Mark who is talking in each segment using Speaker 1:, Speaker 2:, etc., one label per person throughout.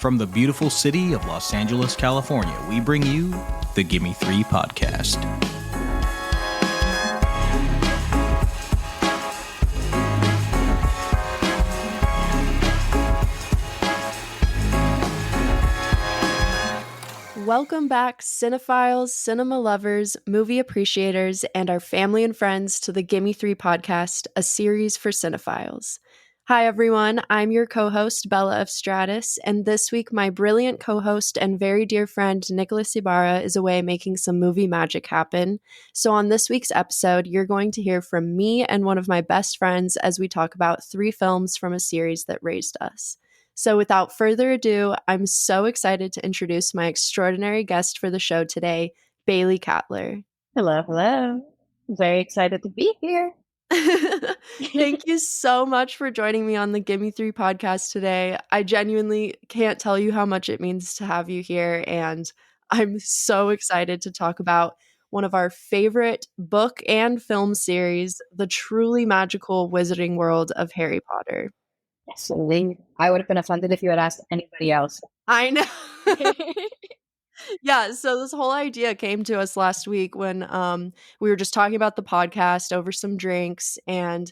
Speaker 1: From the beautiful city of Los Angeles, California, we bring you the Gimme 3 podcast.
Speaker 2: Welcome back, cinephiles, cinema lovers, movie appreciators, and our family and friends to the Gimme 3 podcast, a series for cinephiles. Hi, everyone. I'm your co-host, Bella Efstratis, and this week my brilliant co-host and very dear friend, Nicholas Ibarra, is away making some movie magic happen. So on this week's episode, you're going to hear from me and one of my best friends as we talk about 3 films from a series that raised us. So without further ado, I'm so excited to introduce my extraordinary guest for the show today, Bailey Katler.
Speaker 3: Hello. I'm very excited to be here.
Speaker 2: Thank you so much for joining me on the Gimme 3 podcast today. I genuinely can't tell you how much it means to have you here, and I'm so excited to talk about one of our favorite book and film series, the truly magical wizarding world of Harry Potter.
Speaker 3: Yes, indeed. I would have been offended if you had asked anybody else.
Speaker 2: I know. Yeah, so this whole idea came to us last week when we were just talking about the podcast over some drinks, and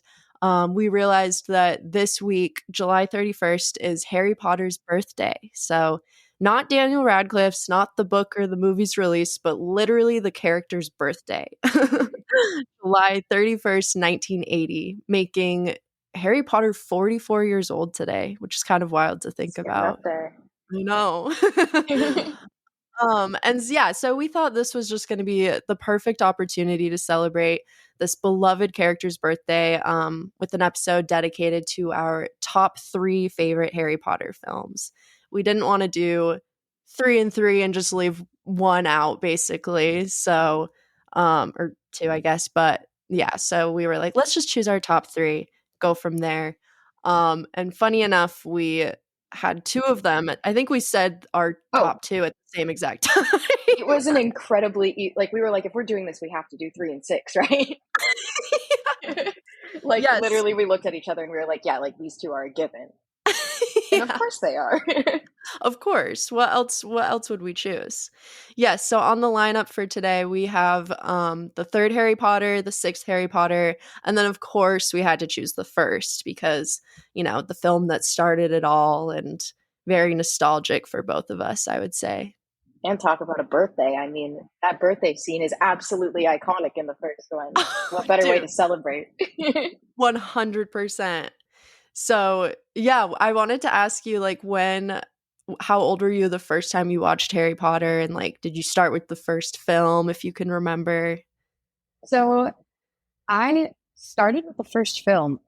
Speaker 2: we realized that this week, July 31st, is Harry Potter's birthday. So not Daniel Radcliffe's, not the book or the movie's release, but literally the character's birthday. July 31st, 1980, making Harry Potter 44 years old today, which is kind of wild to think about.
Speaker 3: Up there.
Speaker 2: I know. So we thought this was just going to be the perfect opportunity to celebrate this beloved character's birthday with an episode dedicated to our top 3 favorite Harry Potter films. We didn't want to do 3 and 3 and just leave one out, basically. So, or 2, I guess. But yeah, so we were like, let's just choose our top 3, go from there. And funny enough, we had 2 of them. I think we said our top 2 at the same exact time.
Speaker 4: It was an incredibly we were like, if we're doing this, we have to do 3 and 6, right?
Speaker 2: Yes.
Speaker 4: Literally, we looked at each other and we were like, yeah, like these 2 are a given.
Speaker 2: Yeah.
Speaker 4: And of course they are.
Speaker 2: Of course. What else would we choose? Yes, so on the lineup for today, we have the 3rd Harry Potter, the 6th Harry Potter, and then of course we had to choose the 1st because, you know, the film that started it all and very nostalgic for both of us, I would say.
Speaker 4: And talk about a birthday. I mean, that birthday scene is absolutely iconic in the first one. What better way to celebrate?
Speaker 2: 100%. So, yeah, I wanted to ask you, like, how old were you the first time you watched Harry Potter? And, like, did you start with the first film, if you can remember?
Speaker 3: So I started with the first film,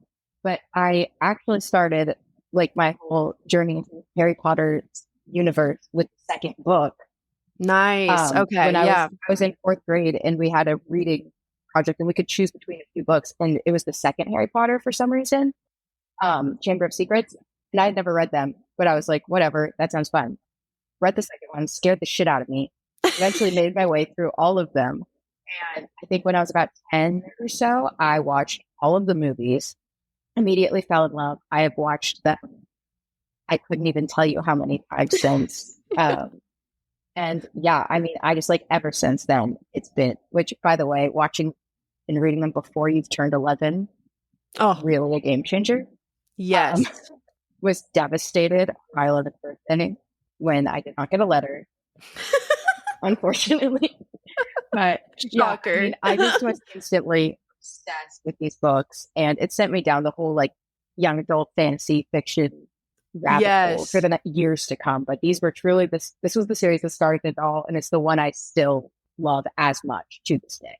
Speaker 3: but I actually started, like, my whole journey into Harry Potter's universe with the second book.
Speaker 2: Nice. Okay,
Speaker 3: when
Speaker 2: yeah.
Speaker 3: I was in 4th grade, and we had a reading project, and we could choose between a few books, and it was the second Harry Potter for some reason. Chamber of Secrets, and I had never read them, but I was like, whatever, that sounds fun. Read the second one, scared the shit out of me. Eventually made my way through all of them, and I think when I was about 10 or so, I watched all of the movies, immediately fell in love. I have watched them, I couldn't even tell you how many times since. And yeah, I mean, I just ever since then, it's been, which by the way, watching and reading them before you've turned 11, really a game changer.
Speaker 2: Yes.
Speaker 3: Was devastated by 11th birthday when I did not get a letter, unfortunately. But
Speaker 2: shocker.
Speaker 3: Yeah, I mean, I just was instantly obsessed with these books, and it sent me down the whole young adult fantasy fiction rabbit hole for the years to come. But these were truly this was the series that started it all, and it's the one I still love as much to this day.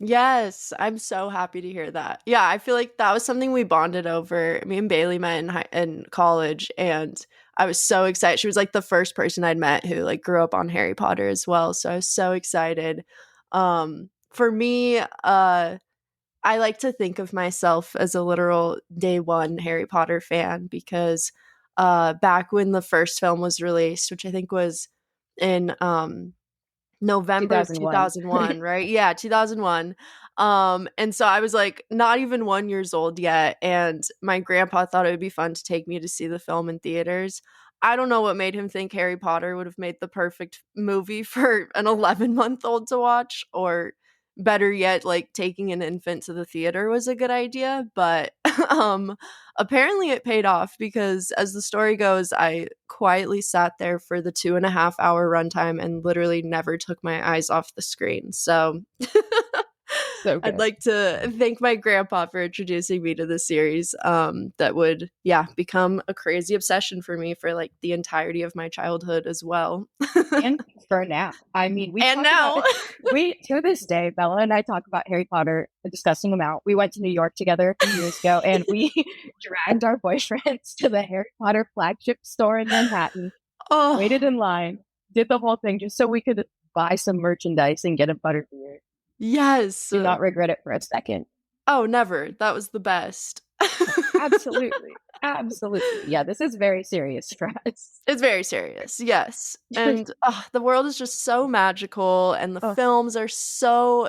Speaker 2: Yes, I'm so happy to hear that. Yeah, I feel like that was something we bonded over. Me and Bailey met in college, and I was so excited. She was like the first person I'd met who grew up on Harry Potter as well. So I was so excited. For me, I like to think of myself as a literal day one Harry Potter fan because back when the first film was released, which I think was in November 2001, right? Yeah, 2001. And so I was not even 1 year old yet, and my grandpa thought it would be fun to take me to see the film in theaters. I don't know what made him think Harry Potter would have made the perfect movie for an 11-month-old to watch, or better yet, like taking an infant to the theater was a good idea. But apparently it paid off, because as the story goes, I quietly sat there for the 2.5-hour runtime and literally never took my eyes off the screen. So
Speaker 3: So good.
Speaker 2: I'd like to thank my grandpa for introducing me to the series. That would, become a crazy obsession for me for like the entirety of my childhood as well.
Speaker 3: And for now, I mean,
Speaker 2: And now,
Speaker 3: we to this day, Bella and I talk about Harry Potter a disgusting amount. We went to New York together a few years ago, and we dragged our boyfriends to the Harry Potter flagship store in Manhattan,
Speaker 2: oh
Speaker 3: waited in line, did the whole thing just so we could buy some merchandise and get a butterbeer.
Speaker 2: yes,
Speaker 3: Do not regret it for a second.
Speaker 2: oh never. That was the best.
Speaker 3: Absolutely. Absolutely. Yeah, this is very serious for us.
Speaker 2: It's very serious, yes. And the world is just so magical, and the
Speaker 3: Oh.
Speaker 2: films are so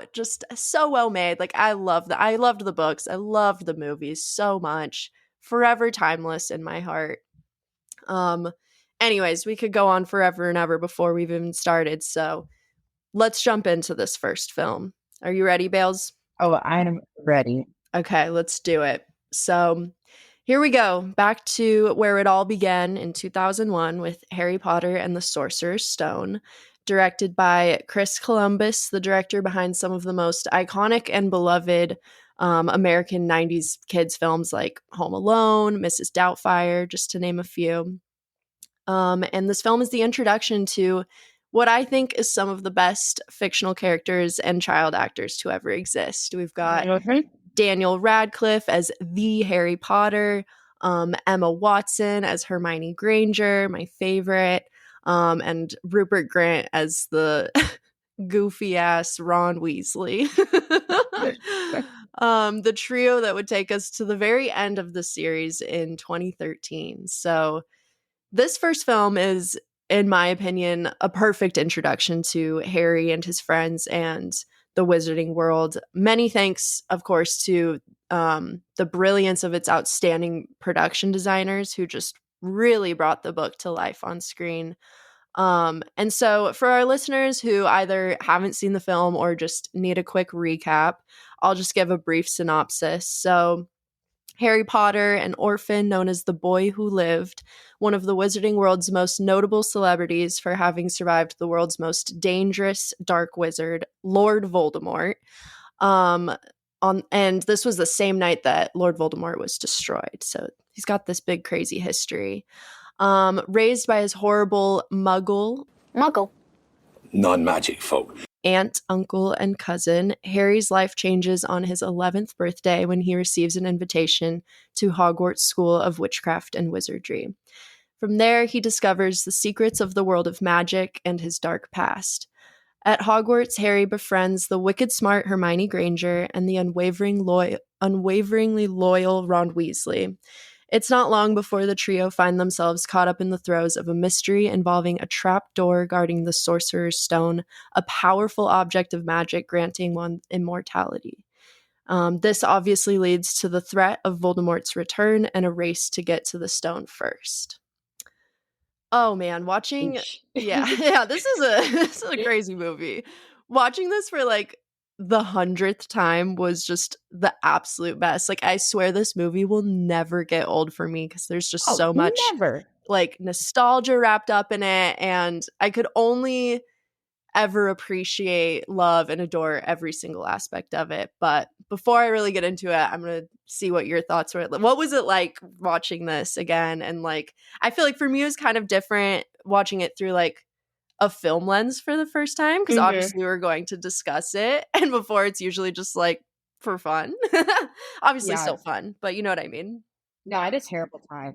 Speaker 2: well made. Like I loved the books. I loved the movies so much. Forever timeless in my heart. Anyways, we could go on forever and ever before we've even started. So let's jump into this first film. Are you ready, Bales?
Speaker 3: Oh, I am ready.
Speaker 2: Okay, let's do it. So here we go, back to where it all began in 2001 with Harry Potter and the Sorcerer's Stone, directed by Chris Columbus, the director behind some of the most iconic and beloved American 90s kids films like Home Alone, Mrs. Doubtfire, just to name a few. And this film is the introduction to what I think is some of the best fictional characters and child actors to ever exist. We've got Daniel Radcliffe as the Harry Potter, Emma Watson as Hermione Granger, my favorite, and Rupert Grint as the goofy ass Ron Weasley. The trio that would take us to the very end of the series in 2013. So this first film is, in my opinion, a perfect introduction to Harry and his friends and the wizarding world. Many thanks, of course, to the brilliance of its outstanding production designers, who just really brought the book to life on screen. And so for our listeners who either haven't seen the film or just need a quick recap, I'll just give a brief synopsis. So Harry Potter, an orphan known as the Boy Who Lived, one of the wizarding world's most notable celebrities for having survived the world's most dangerous dark wizard, Lord Voldemort. And this was the same night that Lord Voldemort was destroyed. So he's got this big, crazy history. Raised by his horrible Muggle,
Speaker 5: non-magic folk,
Speaker 2: aunt, uncle, and cousin, Harry's life changes on his 11th birthday when he receives an invitation to Hogwarts School of Witchcraft and Wizardry. From there, he discovers the secrets of the world of magic and his dark past. At Hogwarts, Harry befriends the wicked smart Hermione Granger and the unwaveringly loyal Ron Weasley. It's not long before the trio find themselves caught up in the throes of a mystery involving a trap door guarding the Sorcerer's Stone, a powerful object of magic granting one immortality. This obviously leads to the threat of Voldemort's return and a race to get to the stone first. Oh man, watching this is a crazy movie. Watching this for like the 100th time was just the absolute best. Like I swear this movie will never get old for me, because there's just so much like nostalgia wrapped up in it, and I could only ever appreciate, love, and adore every single aspect of it. But before I really get into it, I'm gonna see what your thoughts were. What was it like watching this again? And like I feel like for me it was kind of different watching it through like a film lens for the first time, because obviously we're going to discuss it, and before it's usually just like for fun. Obviously still fun, but you know what I mean.
Speaker 3: No, I had a terrible time.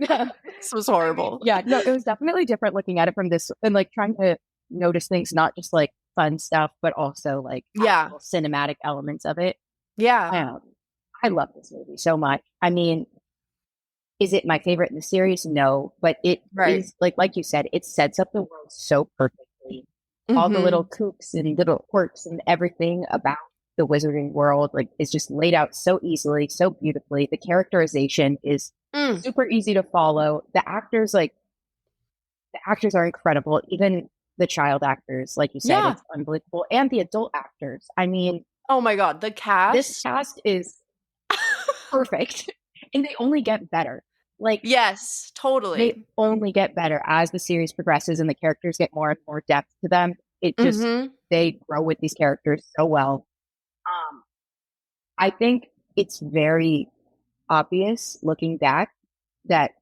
Speaker 2: This was horrible.
Speaker 3: No, it was definitely different looking at it from this and like trying to notice things, not just like fun stuff, but also like actual cinematic elements of it. I love this movie so much. I mean, is it my favorite in the series? No, but it is like you said, it sets up the world so perfectly. All the little kooks and little quirks and everything about the wizarding world like is just laid out so easily, so beautifully. The characterization is
Speaker 2: Mm.
Speaker 3: super easy to follow. The actors are incredible. Even the child actors, like you said,
Speaker 2: Yeah.
Speaker 3: it's unbelievable. And the adult actors. I mean,
Speaker 2: Oh my God. The
Speaker 3: this
Speaker 2: cast.
Speaker 3: cast is perfect. And they only get better. Like,
Speaker 2: Yes,
Speaker 3: they
Speaker 2: totally.
Speaker 3: only get better as the series progresses and the characters get more and more depth to them. It just,
Speaker 2: Mm-hmm.
Speaker 3: they grow with these characters so well. Um, I think it's very obvious looking back that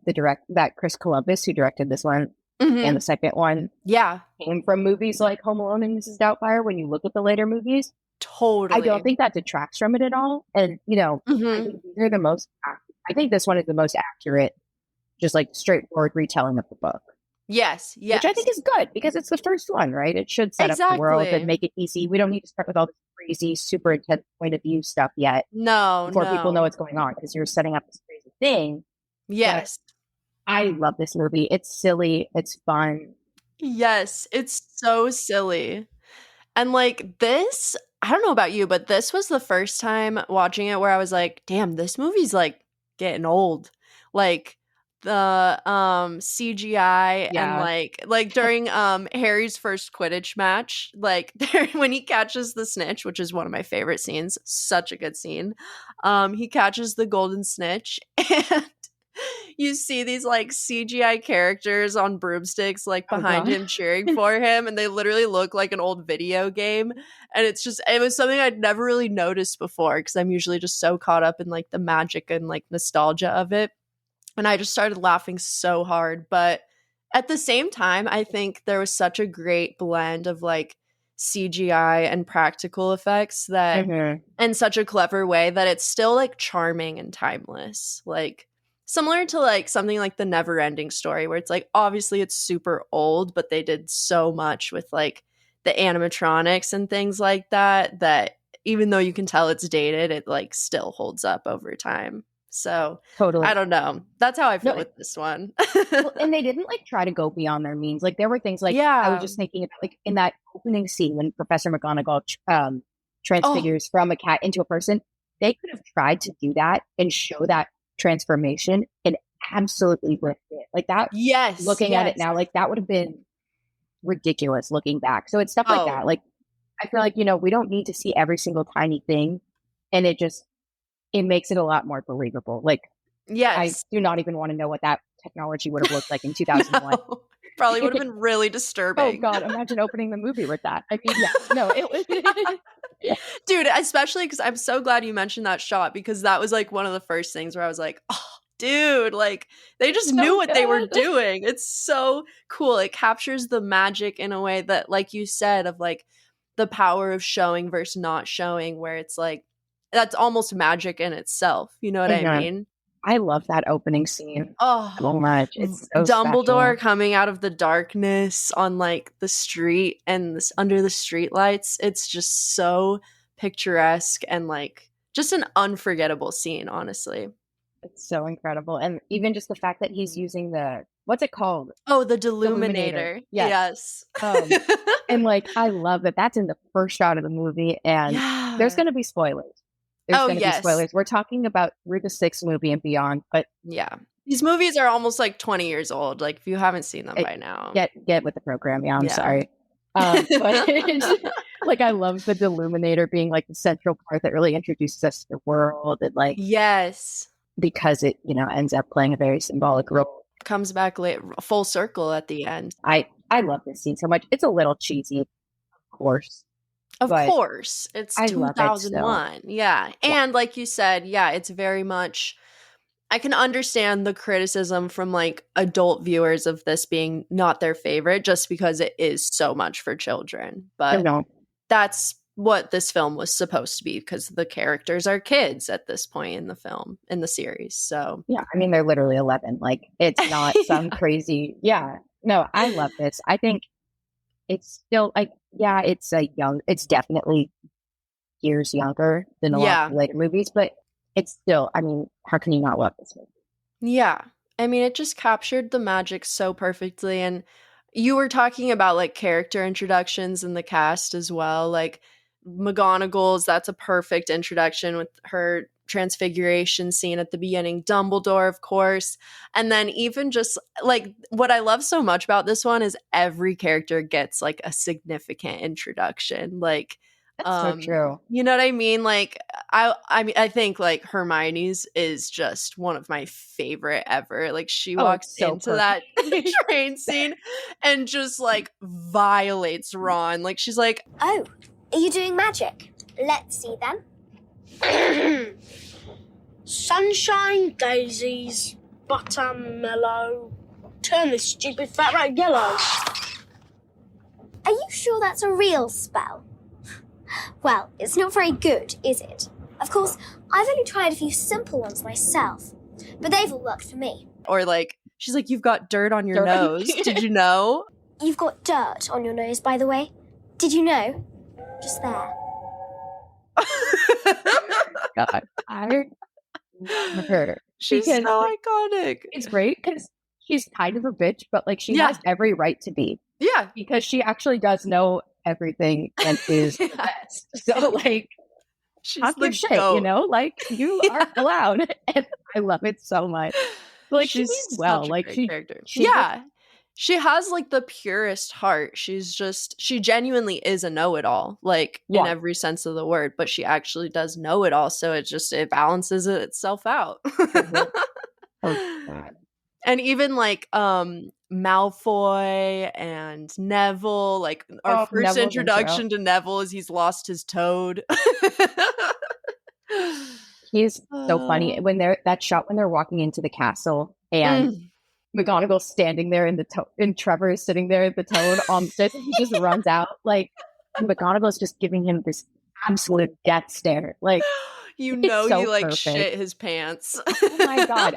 Speaker 3: that Chris Columbus, who directed this one and
Speaker 2: Mm-hmm.
Speaker 3: the second one,
Speaker 2: Yeah,
Speaker 3: came from movies like Home Alone and Mrs. Doubtfire. When you look at the later movies, I don't
Speaker 2: totally.
Speaker 3: think that detracts from it at all. And I
Speaker 2: Mm-hmm.
Speaker 3: think these are the most. I think this one is the most accurate, just like straightforward retelling of the book,
Speaker 2: Yes,
Speaker 3: which I
Speaker 2: yes.
Speaker 3: think is good because it's the first one, right? It should set up the world and
Speaker 2: Exactly.
Speaker 3: make it easy. We don't need to start with all this crazy, super intense point of view stuff yet
Speaker 2: No,
Speaker 3: before people know
Speaker 2: no.
Speaker 3: what's going on because you're setting up this crazy thing. But
Speaker 2: Yes.
Speaker 3: I love this movie. It's silly. It's fun.
Speaker 2: Yes, it's so silly. And like this, I don't know about you, but this was the first time watching it where I was like, damn, this movie's like getting old. Like the CGI and
Speaker 3: Yeah.
Speaker 2: like during Harry's first Quidditch match, like there when he catches the snitch, which is one of my favorite scenes, such a good scene. He catches the golden snitch and you see these like CGI characters on broomsticks like
Speaker 3: Oh
Speaker 2: behind
Speaker 3: God.
Speaker 2: him cheering for him and they literally look like an old video game and it was something I'd never really noticed before because I'm usually just so caught up in like the magic and like nostalgia of it and I just started laughing so hard but at the same time I think there was such a great blend of like CGI and practical effects that
Speaker 3: Mhm.
Speaker 2: in such a clever way that it's still like charming and timeless like similar to like something like the never ending story where it's like obviously it's super old but they did so much with like the animatronics and things like that that even though you can tell it's dated it like still holds up over time so I
Speaker 3: Totally.
Speaker 2: don't know that's how I
Speaker 3: No,
Speaker 2: feel with this one.
Speaker 3: well, and they didn't like try to go beyond their means. Like there were things like I was
Speaker 2: Yeah.
Speaker 3: just thinking about like in that opening scene when Professor McGonagall
Speaker 2: Oh
Speaker 3: transfigures from a cat into a person. They could have tried to do that and show that transformation and absolutely ripped it. Like that.
Speaker 2: yes,
Speaker 3: Looking at it
Speaker 2: yes.
Speaker 3: now, like that would have been ridiculous looking back. So it's stuff like
Speaker 2: Oh
Speaker 3: that. Like I feel like we don't need to see every single tiny thing, and it makes it a lot more believable. Like I
Speaker 2: yes.
Speaker 3: do not even want to know what that technology would have looked like in 2001.
Speaker 2: No. Probably would have been really
Speaker 3: Oh
Speaker 2: disturbing.
Speaker 3: God, imagine opening the movie with that. I mean, yeah, no, it was. Yeah.
Speaker 2: Dude, especially because I'm so glad you mentioned that shot because that was like one of the first things where I was like, oh, dude, like they just knew
Speaker 3: So
Speaker 2: what they were
Speaker 3: good.
Speaker 2: doing. It's so cool. It captures the magic in a way that, like you said, of like the power of showing versus not showing, where it's like that's almost magic in itself. You know what I
Speaker 3: Mhm.
Speaker 2: mean?
Speaker 3: I love that opening scene
Speaker 2: Oh,
Speaker 3: so much. It's so
Speaker 2: Dumbledore
Speaker 3: special.
Speaker 2: coming out of the darkness on like the street and this under the street lights. It's just so picturesque and like just an unforgettable scene, honestly.
Speaker 3: It's so incredible. And even just the fact that he's using the what's it called?
Speaker 2: Oh, the
Speaker 3: Deluminator.
Speaker 2: Deluminator.
Speaker 3: Yes.
Speaker 2: Yes.
Speaker 3: And like I love that that's in the first shot of the movie and there's
Speaker 2: Yeah.
Speaker 3: gonna be spoilers. There's
Speaker 2: Oh,
Speaker 3: gonna be
Speaker 2: yes.
Speaker 3: spoilers. We're talking about through the sixth movie and beyond, but
Speaker 2: Yeah. These movies are almost like 20 years old. Like if you haven't seen them
Speaker 3: it,
Speaker 2: by now.
Speaker 3: get with the program. Yeah, I'm
Speaker 2: Yeah.
Speaker 3: sorry. But like I love the Deluminator being like the central part that really introduces us to the world and like
Speaker 2: Yes.
Speaker 3: because it, ends up playing a very symbolic role.
Speaker 2: Comes back late full circle at the end.
Speaker 3: I love this scene so much. It's a little cheesy, of course,
Speaker 2: Of
Speaker 3: but
Speaker 2: course, it's
Speaker 3: I love it still.
Speaker 2: 2001. Yeah.
Speaker 3: Yeah.
Speaker 2: And like you said, yeah, it's very much I can understand the criticism from like adult viewers of this being not their favorite just because it is so much for children.
Speaker 3: I
Speaker 2: But
Speaker 3: know.
Speaker 2: that's what this film was supposed to be because the characters are kids at this point in the film, in the series. So,
Speaker 3: Yeah, I mean they're literally 11. Like it's not some crazy. Yeah. No, I love this. I think it's still like it's definitely years younger than a lot of
Speaker 2: yeah.
Speaker 3: the later movies, but it's still, I mean, how can you not love this movie?
Speaker 2: Yeah. I mean, it just captured the magic so perfectly. And you were talking about like character introductions in the cast as well. Like McGonagall's, that's a perfect introduction with her transfiguration scene at the beginning, Dumbledore, of course. And then even just like what I love so much about this one is every character gets like a significant introduction. Like,
Speaker 3: That's so true.
Speaker 2: you know what I mean? Like I mean I think like Hermione's is just one of my favorite ever. Like she walks
Speaker 3: so
Speaker 2: into that train scene and just like violates Ron. Like she's like,
Speaker 5: Oh, are you doing magic? Let's see then. Sunshine, daisies, buttermellow. Turn this stupid fat rat yellow. Are you sure that's a real spell? Well, it's not very good, is it? Of course, I've only tried a few simple ones myself, but they've all worked for me.
Speaker 2: or like she's like, you've got dirt on your nose. Did you know?
Speaker 5: You've got dirt on your nose, by the way. Did you know? Just there.
Speaker 3: God, I love her.
Speaker 2: She's
Speaker 3: Because
Speaker 2: so iconic.
Speaker 3: it's great because she's kind of a bitch, but like she
Speaker 2: Yeah.
Speaker 3: has every right to be
Speaker 2: Yeah.
Speaker 3: because she actually does know everything and is the
Speaker 2: Yeah.
Speaker 3: best. So like,
Speaker 2: She's
Speaker 3: talk
Speaker 2: the
Speaker 3: your shit,
Speaker 2: goat.
Speaker 3: you know, like you are allowed, and I love it so much. But, like
Speaker 2: She's
Speaker 3: she means
Speaker 2: such
Speaker 3: well,
Speaker 2: a
Speaker 3: like
Speaker 2: great
Speaker 3: she,
Speaker 2: character.
Speaker 3: she
Speaker 2: Yeah. She has like the purest heart. She genuinely is a know-it-all, like in
Speaker 3: Yeah.
Speaker 2: every sense of the word, but she actually does know it all. So it balances itself out.
Speaker 3: Oh, God.
Speaker 2: And even like Malfoy and Neville, like our first
Speaker 3: Neville's
Speaker 2: introduction to Neville is he's lost his toad.
Speaker 3: He's so funny when they're that shot when they're walking into the castle and McGonagall's standing there and Trevor is sitting there at the toad on the stairs and he just runs out. Like McGonagall's just giving him this absolute death stare. Like
Speaker 2: you
Speaker 3: it's
Speaker 2: know
Speaker 3: so
Speaker 2: he like
Speaker 3: perfect.
Speaker 2: shit his pants.
Speaker 3: Oh my God.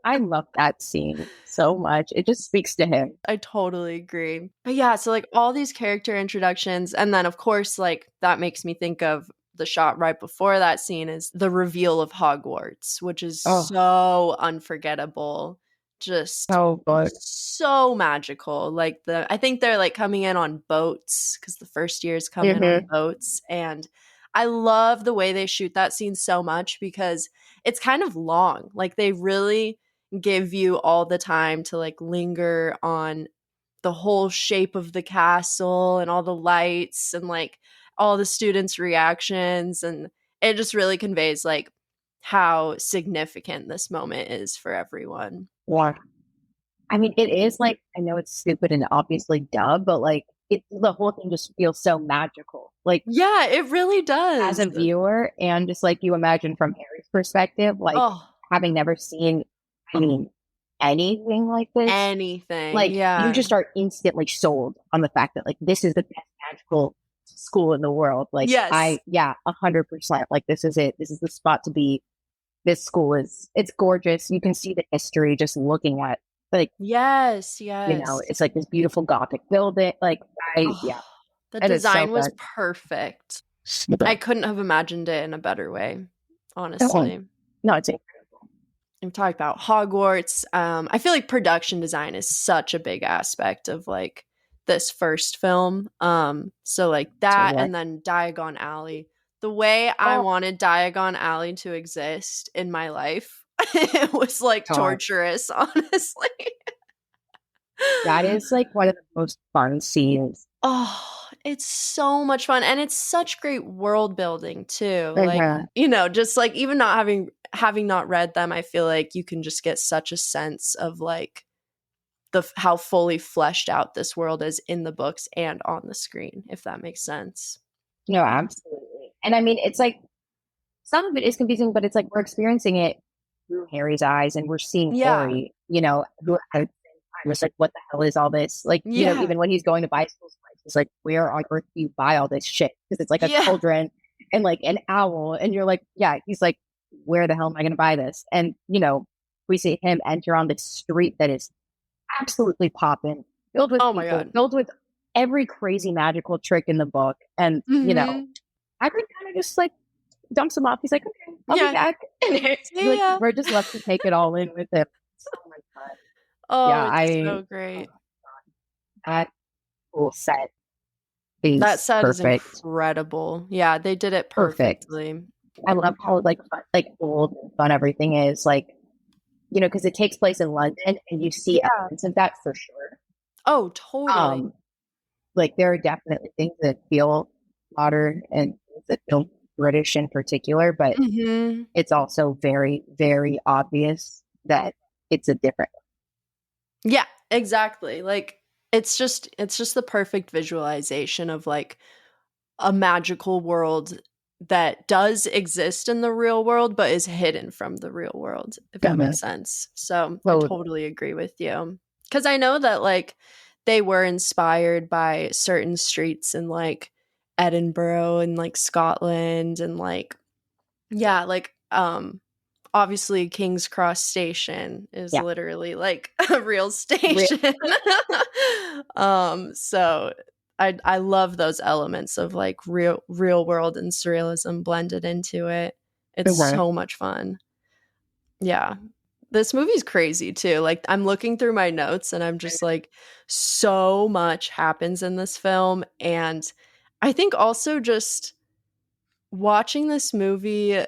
Speaker 3: I love that scene so much. It just speaks to him.
Speaker 2: I totally agree. But yeah, so like all these character introductions, and then of course, like that makes me think of the shot right before that scene is the reveal of Hogwarts, which is so unforgettable. Just
Speaker 3: so good.
Speaker 2: So magical. Like I think they're like coming in on boats because the first years come in on boats. And I love the way they shoot that scene so much because it's kind of long. Like they really give you all the time to like linger on the whole shape of the castle and all the lights and like all the students' reactions. And it just really conveys like how significant this moment is for everyone.
Speaker 3: Yeah. I mean, it is like, I know it's stupid and obviously dumb, but like the whole thing just feels so magical. Like,
Speaker 2: yeah, it really does.
Speaker 3: As a viewer, and just like you imagine from Harry's perspective, like having never seen, I mean, anything like this.
Speaker 2: Anything.
Speaker 3: Like,
Speaker 2: yeah.
Speaker 3: you just are instantly sold on the fact that like this is the best magical school in the world. Like,
Speaker 2: yes.
Speaker 3: 100%. Like, this is it. This is the spot to be. This school it's gorgeous. You can see the history just looking at like
Speaker 2: yes,
Speaker 3: you know, it's like this beautiful Gothic building. Like
Speaker 2: the design was perfect. I couldn't have imagined it in a better way, honestly.
Speaker 3: No, it's incredible.
Speaker 2: We've talked about Hogwarts. I feel like production design is such a big aspect of like this first film. So like that and then Diagon Alley. The way I wanted Diagon Alley to exist in my life, it was like torturous, honestly.
Speaker 3: That is like one of the most fun scenes.
Speaker 2: Oh, it's so much fun. And it's such great world building too. Like, you know, just like even not having not read them, I feel like you can just get such a sense of like how fully fleshed out this world is in the books and on the screen, if that makes sense.
Speaker 3: No, absolutely. And I mean, it's like some of it is confusing, but it's like we're experiencing it through Harry's eyes and we're seeing Harry, you know, who was like, what the hell is all this? Like, you know, even when he's going to buy school supplies, it's like, where on earth do you buy all this shit? Because it's like a cauldron and like an owl. And you're like, he's like, where the hell am I going to buy this? And, you know, we see him enter on this street that is absolutely popping, filled with people, filled with every crazy magical trick in the book. And, you know, Hagrid kind of just like dumps him off. He's like, okay, I'll be back. And like, we're just left to take it all in with him. So much fun.
Speaker 2: It's so great.
Speaker 3: That whole set
Speaker 2: is perfect.
Speaker 3: Is
Speaker 2: incredible. Yeah, they did it perfectly.
Speaker 3: I love how like fun, like old and fun everything is. Like, you know, because it takes place in London, and you see elements of that for sure.
Speaker 2: Oh, totally.
Speaker 3: Like there are definitely things that feel modern and things that feel British in particular, but
Speaker 2: Mm-hmm.
Speaker 3: it's also very, very obvious that it's a different.
Speaker 2: Yeah, exactly. Like it's just the perfect visualization of like a magical world that does exist in the real world but is hidden from the real world, if that makes sense. So I
Speaker 3: Totally.
Speaker 2: totally agree with you. Cuz I know that like they were inspired by certain streets in like Edinburgh and like Scotland and like yeah, like obviously King's Cross Station is
Speaker 3: Yeah.
Speaker 2: literally like a real station. So I love those elements of like real world and surrealism blended into it. It's so much fun. Yeah. This movie's crazy too. Like I'm looking through my notes and I'm just like so much happens in this film, and I think also just watching this movie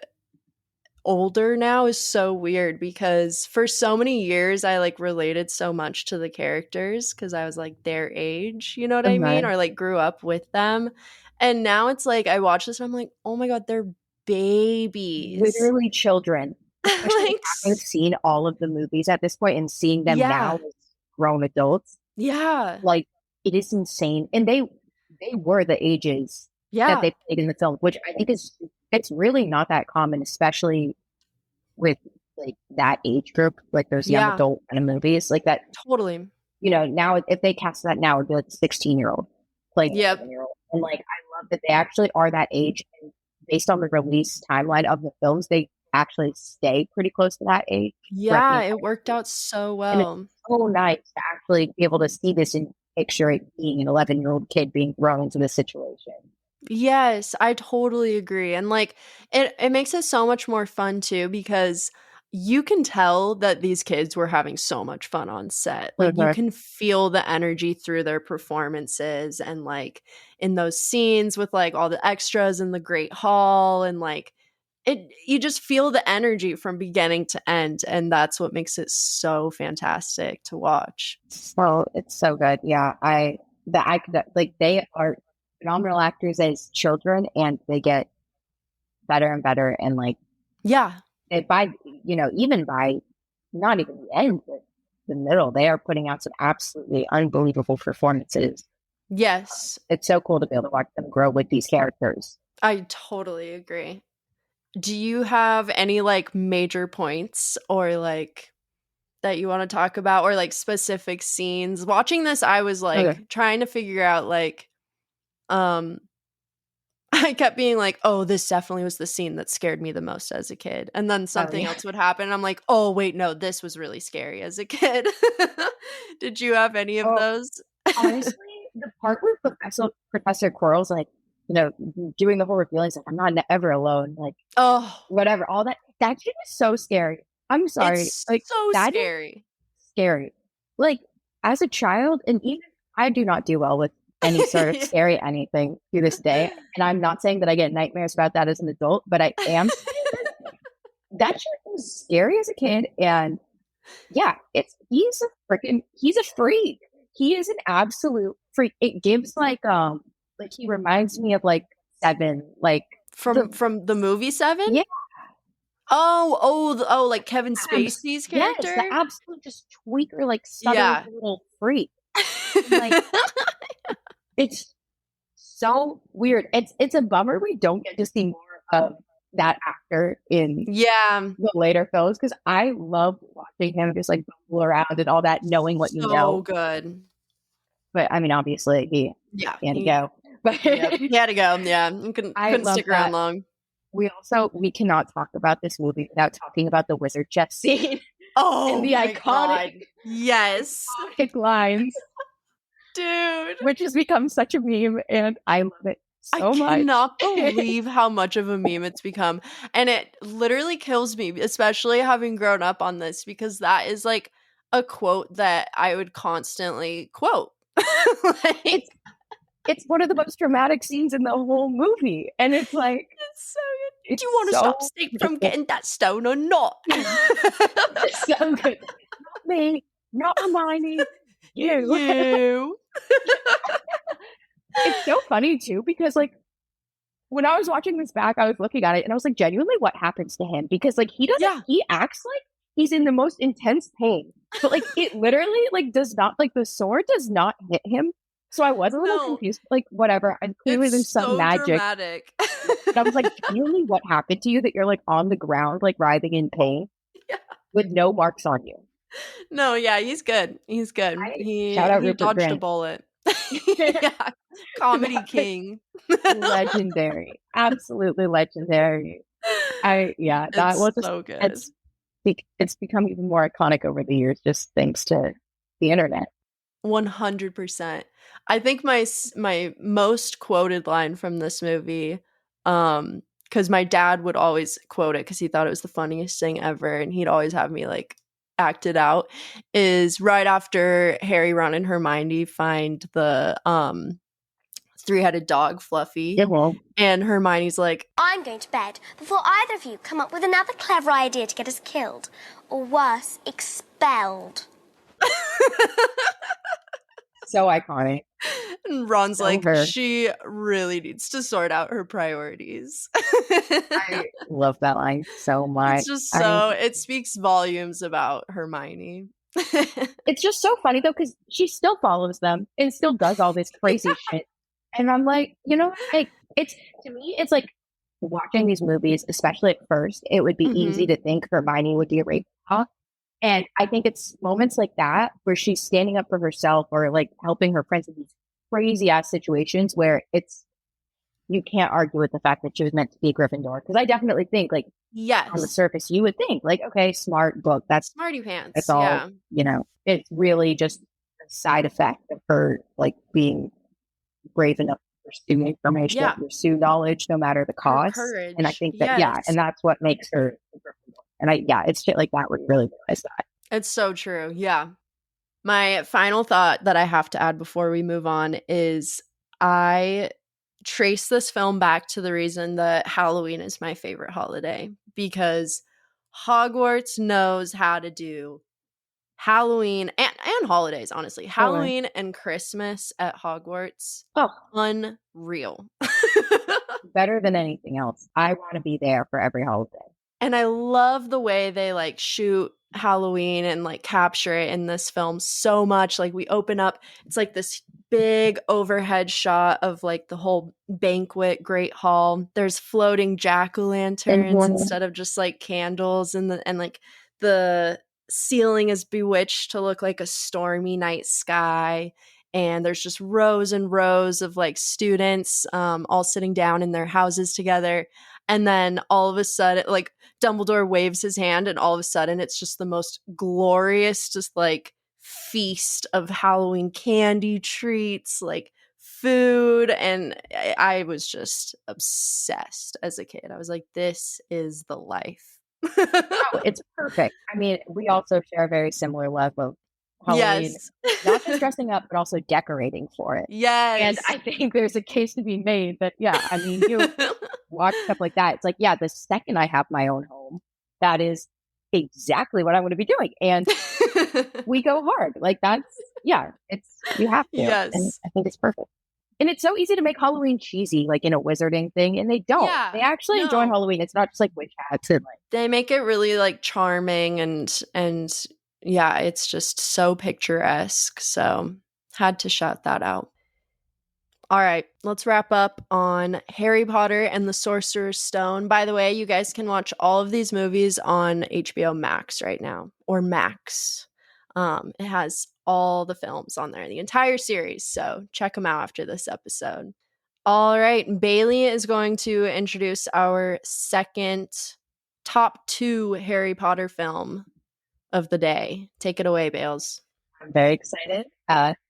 Speaker 2: older now is so weird because for so many years I like related so much to the characters because I was like their age, you know what I mean? Or like grew up with them. And now it's like I watch this and I'm like, oh my god, they're babies.
Speaker 3: Literally children. Especially
Speaker 2: Like,
Speaker 3: having seen all of the movies at this point and seeing them now
Speaker 2: yeah.
Speaker 3: as grown adults.
Speaker 2: Yeah.
Speaker 3: Like it is insane. And they were the ages that they played in the film, which I think is it's really not that common, especially with like that age group, like those young adult kind of movies, like that.
Speaker 2: Totally.
Speaker 3: You know, now if they cast that now, it'd be like a 16-year-old playing a 7-year-old. And like I love that they actually are that age, and based on the release timeline of the films, they actually stay pretty close to that age.
Speaker 2: Yeah, it worked out so well.
Speaker 3: And it's so nice to actually be able to see this and picture it being an 11-year-old kid being thrown into this situation.
Speaker 2: Yes, I totally agree. And like it makes it so much more fun too because you can tell that these kids were having so much fun on set. Like you can feel the energy through their performances and like in those scenes with like all the extras in the Great Hall and like you just feel the energy from beginning to end, and that's what makes it so fantastic to watch.
Speaker 3: Well, it's so good. Yeah, like they are phenomenal actors as children, and they get better and better. And like, by even by not even the end, but the middle, they are putting out some absolutely unbelievable performances.
Speaker 2: Yes,
Speaker 3: it's so cool to be able to watch them grow with these characters.
Speaker 2: I totally agree. Do you have any like major points or like that you want to talk about or like specific scenes? Watching this, I was like trying to figure out like, I kept being like, oh, this definitely was the scene that scared me the most as a kid. And then something else would happen. And I'm like, oh, wait, no, this was really scary as a kid. Did you have any of those?
Speaker 3: Honestly, the part where Professor Quirrell's like, doing the whole reveal, he's like, I'm not ever alone. Like, whatever, all that shit is so scary. I'm sorry.
Speaker 2: It's
Speaker 3: like,
Speaker 2: so
Speaker 3: that
Speaker 2: scary.
Speaker 3: Scary. Like, as a child, and even I do not do well with any sort of scary anything to this day. And I'm not saying that I get nightmares about that as an adult, but I am. That shit was scary as a kid. And yeah, he's a freak. He is an absolute freak. It gives like he reminds me of like Seven, like
Speaker 2: from the movie Seven.
Speaker 3: Yeah.
Speaker 2: Oh, like Kevin Spacey's character.
Speaker 3: Yes, the absolute just tweaker, like southern little freak. Like, it's so weird. It's a bummer we don't get to see more of that actor in the later films, because I love watching him just like bubble around and all that, knowing what you know.
Speaker 2: So good.
Speaker 3: But I mean, obviously he had to go. But
Speaker 2: he had to go. Yeah, couldn't stick around long.
Speaker 3: We cannot talk about this movie without talking about the wizard chest scene.
Speaker 2: And
Speaker 3: the iconic,
Speaker 2: God. Yes,
Speaker 3: iconic lines,
Speaker 2: dude,
Speaker 3: which has become such a meme, and I love it so much.
Speaker 2: I cannot believe how much of a meme it's become, and it literally kills me, especially having grown up on this, because that is like a quote that I would constantly quote.
Speaker 3: It's one of the most dramatic scenes in the whole movie, and it's like
Speaker 2: it's so good. Do you want to stop Snape from getting that stone or not?
Speaker 3: It's so good. Not me, not Hermione, you. It's so funny too, because like when I was watching this back, I was looking at it and I was like, genuinely, what happens to him? Because like he acts like he's in the most intense pain, but like it literally like does not, like the sword does not hit him. So I was a little confused. Like whatever, and clearly there's some magic.
Speaker 2: Dramatic.
Speaker 3: But I was like, genuinely, what happened to you that you're like on the ground, like writhing in pain, with no marks on you?
Speaker 2: No, yeah, he's good. He's good. He dodged a bullet. Yeah, comedy king.
Speaker 3: Legendary, absolutely legendary. That was
Speaker 2: so good.
Speaker 3: It's become even more iconic over the years, just thanks to the internet.
Speaker 2: 100%. I think my most quoted line from this movie, because my dad would always quote it because he thought it was the funniest thing ever, and he'd always have me like act it out, is right after Harry, Ron, and Hermione find the three-headed dog Fluffy. And Hermione's like,
Speaker 5: I'm going to bed before either of you come up with another clever idea to get us killed, or worse, expelled.
Speaker 3: So iconic.
Speaker 2: And Ron's like, she really needs to sort out her priorities.
Speaker 3: I love that line so much.
Speaker 2: It's just it speaks volumes about Hermione.
Speaker 3: It's just so funny though, because she still follows them and still does all this crazy shit. And I'm like, like to me, it's like watching these movies, especially at first, it would be easy to think Hermione would be a Ravenclaw. And I think it's moments like that where she's standing up for herself or like helping her friends in these crazy ass situations where you can't argue with the fact that she was meant to be a Gryffindor. Because I definitely think like on the surface, you would think like, okay, smart book. That's
Speaker 2: smarty pants.
Speaker 3: That's all, it's really just a side effect of her like being brave enough to pursue information, pursue knowledge, no matter the cost.
Speaker 2: Courage.
Speaker 3: And I think that, and that's what makes her a Gryffindor. And it's shit like that where you really realize that.
Speaker 2: It's so true. Yeah. My final thought that I have to add before we move on is I trace this film back to the reason that Halloween is my favorite holiday, because Hogwarts knows how to do Halloween and holidays, honestly. Halloween and Christmas at Hogwarts. Unreal.
Speaker 3: Better than anything else. I want to be there for every holiday.
Speaker 2: And I love the way they like shoot Halloween and like capture it in this film so much. Like we open up, it's like this big overhead shot of like the whole banquet great hall. There's floating jack-o'-lanterns instead of just like candles, and like the ceiling is bewitched to look like a stormy night sky. And there's just rows and rows of like students all sitting down in their houses together. And then all of a sudden, like Dumbledore waves his hand, and all of a sudden it's just the most glorious, just like feast of Halloween candy, treats, like food. And I was just obsessed as a kid. I was like, this is the life.
Speaker 3: It's perfect. I mean, we also share a very similar love of Halloween, not just dressing up, but also decorating for it.
Speaker 2: Yes.
Speaker 3: And I think there's a case to be made that, I mean, you watch stuff like that. It's like, the second I have my own home, that is exactly what I'm going to be doing. And we go hard. Like that's, you have to.
Speaker 2: Yes.
Speaker 3: And I think it's perfect. And it's so easy to make Halloween cheesy, like in a wizarding thing. And they don't.
Speaker 2: Yeah,
Speaker 3: they actually enjoy Halloween. It's not just like witch hats and like.
Speaker 2: They make it really like charming and it's just so picturesque. So had to shout that out. All right, let's wrap up on Harry Potter and the Sorcerer's Stone. By the way, you guys can watch all of these movies on HBO Max right now, or Max. It has all the films on there, the entire series. So check them out after this episode. All right, Bailey is going to introduce our second top 2 Harry Potter film of the day. Take it away, Bales.
Speaker 3: I'm very excited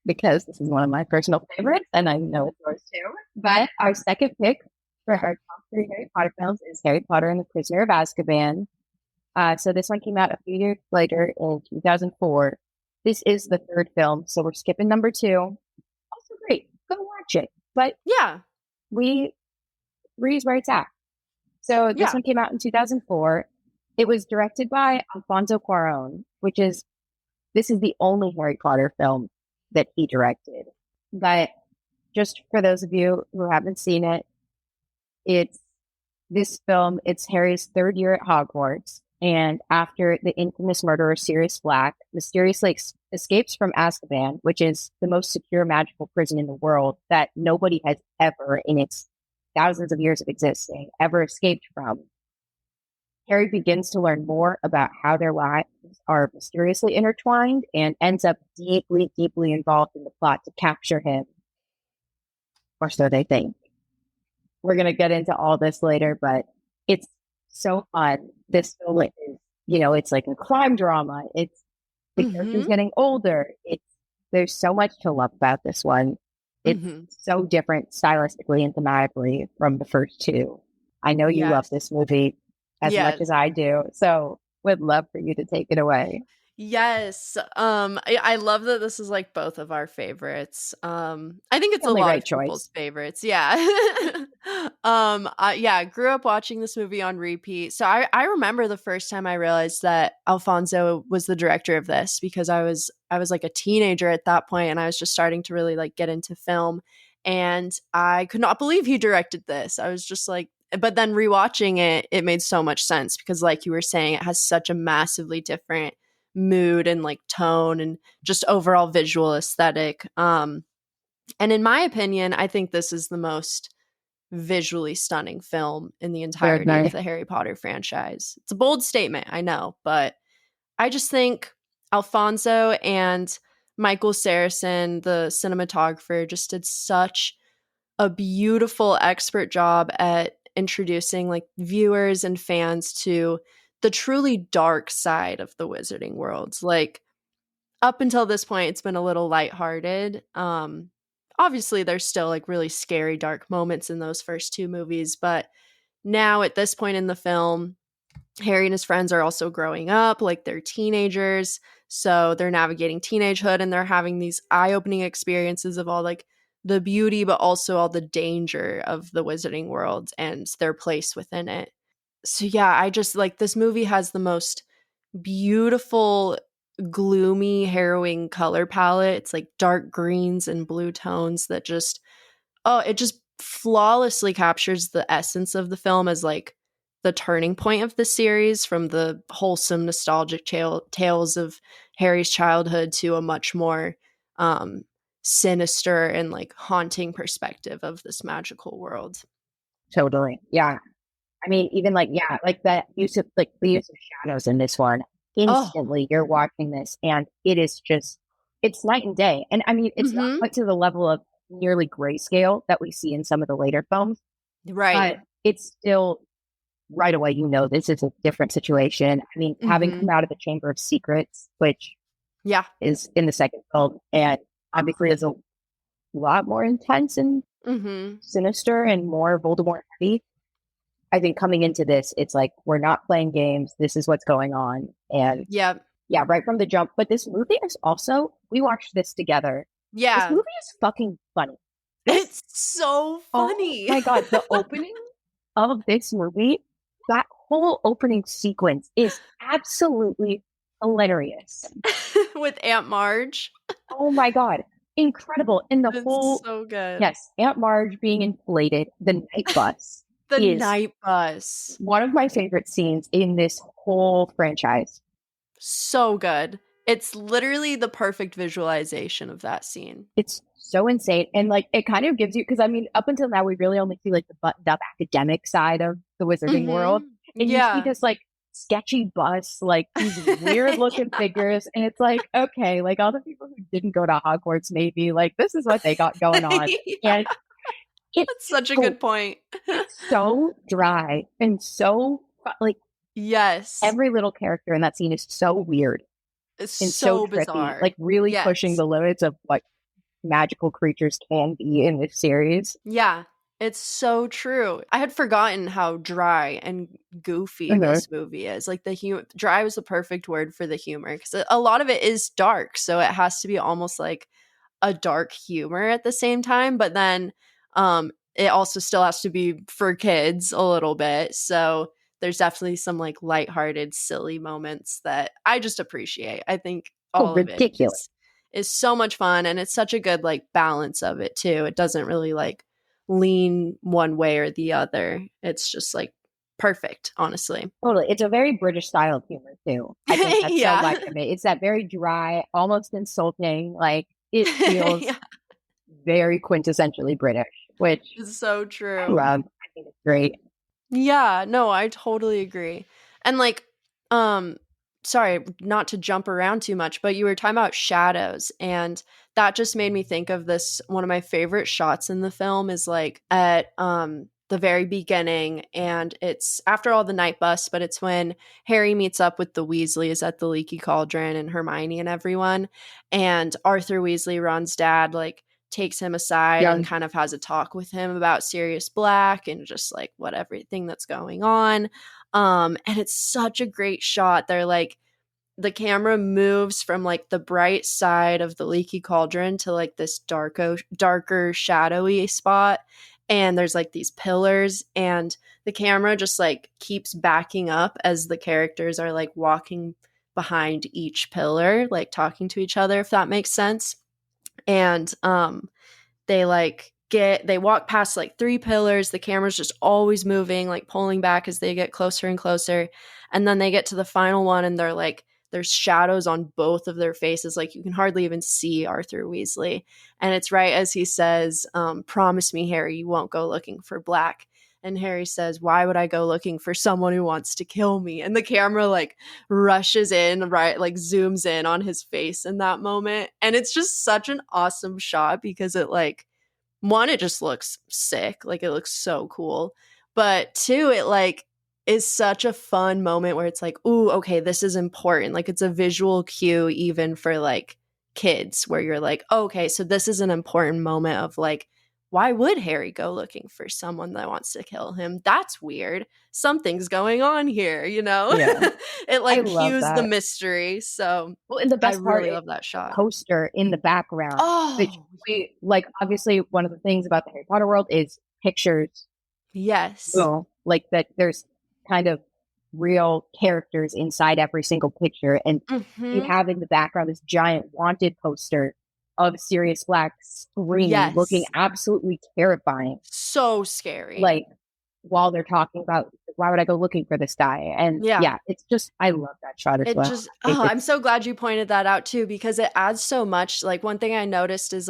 Speaker 3: because this is one of my personal favorites, and I know it's yours too. But our second pick for our top 3 Harry Potter films is Harry Potter and the Prisoner of Azkaban. So this one came out a few years later in 2004. This is the 3rd film, so we're skipping number 2. Also great. Go watch it. But 3 is where it's at. So this
Speaker 2: Yeah.
Speaker 3: one came out in 2004. It was directed by Alfonso Cuarón, this is the only Harry Potter film that he directed. But just for those of you who haven't seen it, it's Harry's third year at Hogwarts. And after the infamous murderer Sirius Black mysteriously escapes from Azkaban, which is the most secure magical prison in the world that nobody has ever, in its thousands of years of existing, ever escaped from, Harry begins to learn more about how their lives are mysteriously intertwined and ends up deeply, deeply involved in the plot to capture him. Or so they think. We're going to get into all this later, but it's so fun. This film is, it's like a crime drama. It's the characters getting older. There's so much to love about this one. It's so different stylistically and thematically from the first two. I know you love this movie as much as I do, so would love for you to take it away.
Speaker 2: Yes. I love that this is like both of our favorites. I think it's a lot of people's favorites. Yeah. I grew up watching this movie on repeat. So I remember the first time I realized that Alfonso was the director of this, because I was like a teenager at that point, and I was just starting to really like get into film, and I could not believe he directed this. I was just like, but then rewatching it, it made so much sense, because like you were saying, it has such a massively different mood and like tone and just overall visual aesthetic. And in my opinion, I think this is the most visually stunning film in the entirety of the Harry Potter franchise. It's a bold statement, I know, but I just think Alfonso and Michael Saracen, the cinematographer, just did such a beautiful, expert job at introducing like viewers and fans to the truly dark side of the wizarding world. Like, up until this point, it's been a little lighthearted. Obviously, there's still like really scary, dark moments in those first two movies, but now at this point in the film, Harry and his friends are also growing up, like they're teenagers, so they're navigating teenagehood, and they're having these eye-opening experiences of all like the beauty, but also all the danger of the wizarding world and their place within it. So yeah, I just like, this movie has the most beautiful, gloomy, harrowing color palette. It's like dark greens and blue tones that just, it just flawlessly captures the essence of the film as like the turning point of the series, from the wholesome, nostalgic tales of Harry's childhood to a much more sinister and like haunting perspective of this magical world.
Speaker 3: Totally. Yeah. I mean, even like the use of shadows in this one. Instantly, you're watching this, and it's night and day. And I mean, it's not quite to the level of nearly grayscale that we see in some of the later films,
Speaker 2: right?
Speaker 3: But it's still right away. This is a different situation. I mean, having come out of the Chamber of Secrets, which is in the second film, and obviously is a lot more intense and sinister and more Voldemort heavy. I think coming into this, it's like, we're not playing games. This is what's going on. And right from the jump. But this movie is also, we watched this together.
Speaker 2: Yeah.
Speaker 3: This movie is fucking funny.
Speaker 2: It's so funny.
Speaker 3: Oh my God. The opening of this movie, that whole opening sequence is absolutely hilarious.
Speaker 2: With Aunt Marge.
Speaker 3: Oh my God. Incredible. And the whole,
Speaker 2: so good.
Speaker 3: Yes, Aunt Marge being inflated, the night bus.
Speaker 2: The night bus.
Speaker 3: One of my favorite scenes in this whole franchise.
Speaker 2: So good. It's literally the perfect visualization of that scene.
Speaker 3: It's so insane. And like, it kind of gives you, because I mean, up until now, we really only see like the buttoned up academic side of the wizarding world. And you see this like sketchy bus, like these weird looking figures. And it's like, okay, like all the people who didn't go to Hogwarts, maybe like this is what they got going on. And
Speaker 2: that's such a good point.
Speaker 3: It's so dry and so like,
Speaker 2: yes,
Speaker 3: every little character in that scene is so weird.
Speaker 2: It's
Speaker 3: and
Speaker 2: so
Speaker 3: trippy,
Speaker 2: bizarre.
Speaker 3: like really pushing the limits of what magical creatures can be in this series.
Speaker 2: Yeah, it's so true. I had forgotten how dry and goofy this movie is. Like dry was the perfect word for the humor, because a lot of it is dark, so it has to be almost like a dark humor at the same time. But then it also still has to be for kids a little bit. So there's definitely some like lighthearted, silly moments that I just appreciate. I think all of it
Speaker 3: ridiculous.
Speaker 2: is so much fun, and it's such a good like balance of it too. It doesn't really like lean one way or the other. It's just like perfect, honestly.
Speaker 3: Totally. It's a very British style of humor too. I think that's so
Speaker 2: Yeah.
Speaker 3: much of it. It's that very dry, almost insulting, like it feels
Speaker 2: Yeah,
Speaker 3: very quintessentially British, which
Speaker 2: it's so
Speaker 3: I
Speaker 2: true.
Speaker 3: love. I think it's great.
Speaker 2: Yeah, no, I totally agree. And like, um, sorry, not to jump around too much, but you were talking about shadows, and that just made me think of this. One of my favorite shots in the film is like at the very beginning, and it's after all the night bus, but it's when Harry meets up with the Weasleys at the Leaky Cauldron and Hermione and everyone, and Arthur Weasley, Ron's dad, like takes him aside and
Speaker 3: Young.
Speaker 2: kind of has a talk with him about Sirius Black and just like what everything that's going on. And it's such a great shot. They're like the camera moves from like the bright side of the Leaky Cauldron to like this darker shadowy spot, and there's like these pillars, and the camera just like keeps backing up as the characters are like walking behind each pillar, like talking to each other, if that makes sense. And they walk past like three pillars, the camera's just always moving, like pulling back as they get closer and closer, and then they get to the final one, and they're like there's shadows on both of their faces, like you can hardly even see Arthur Weasley, and it's right as he says, promise me, Harry, you won't go looking for Black. And Harry says, why would I go looking for someone who wants to kill me? And the camera like rushes in, right, like zooms in on his face in that moment. And it's just such an awesome shot because it like, one, it just looks sick. Like it looks so cool. But two, it like is such a fun moment where it's like, ooh, okay, this is important. Like it's a visual cue even for like kids where you're like, okay, so this is an important moment of like, why would Harry go looking for someone that wants to kill him? That's weird. Something's going on here, you know?
Speaker 3: Yeah.
Speaker 2: It like
Speaker 3: I love
Speaker 2: cues the
Speaker 3: that.
Speaker 2: mystery. So
Speaker 3: Well, and the
Speaker 2: I
Speaker 3: best part
Speaker 2: really
Speaker 3: is
Speaker 2: love that
Speaker 3: the
Speaker 2: shot.
Speaker 3: poster in the background, which
Speaker 2: Oh,
Speaker 3: we like. Obviously, one of the things about the Harry Potter world is pictures.
Speaker 2: yes.
Speaker 3: Well, like that, there's kind of real characters inside every single picture, and you
Speaker 2: Mm-hmm.
Speaker 3: have in the background this giant wanted poster of Sirius Black screaming,
Speaker 2: Yes.
Speaker 3: looking absolutely terrifying.
Speaker 2: So scary.
Speaker 3: Like while they're talking about why would I go looking for this guy? And
Speaker 2: Yeah.
Speaker 3: it's just I love that shot as
Speaker 2: It
Speaker 3: well.
Speaker 2: just I'm so glad you pointed that out too, because it adds so much. Like one thing I noticed is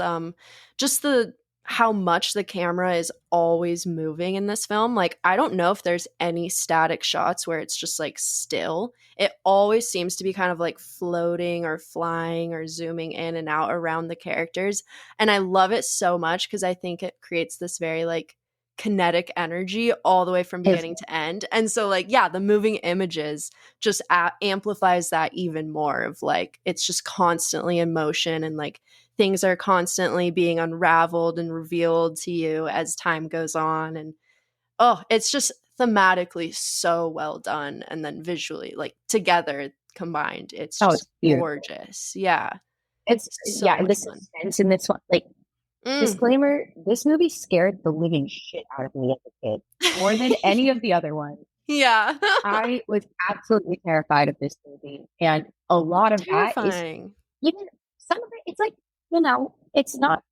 Speaker 2: just the how much the camera is always moving in this film. Like I don't know if there's any static shots where it's just like still. It always seems to be kind of like floating or flying or zooming in and out around the characters. And I love it so much because I think it creates this very like kinetic energy all the way from beginning to end. And so like yeah, the moving images just amplifies that even more of like it's just constantly in motion, and like things are constantly being unraveled and revealed to you as time goes on. And oh, it's just thematically so well done, and then visually like together combined it's just gorgeous. Yeah,
Speaker 3: It's
Speaker 2: so
Speaker 3: and
Speaker 2: much
Speaker 3: the
Speaker 2: fun.
Speaker 3: suspense in this one, like disclaimer, this movie scared the living shit out of me as a kid more than any of the other ones.
Speaker 2: Yeah.
Speaker 3: I was absolutely terrified of this movie, and a lot of that is
Speaker 2: Terrifying.
Speaker 3: even some of it. It's like it's not.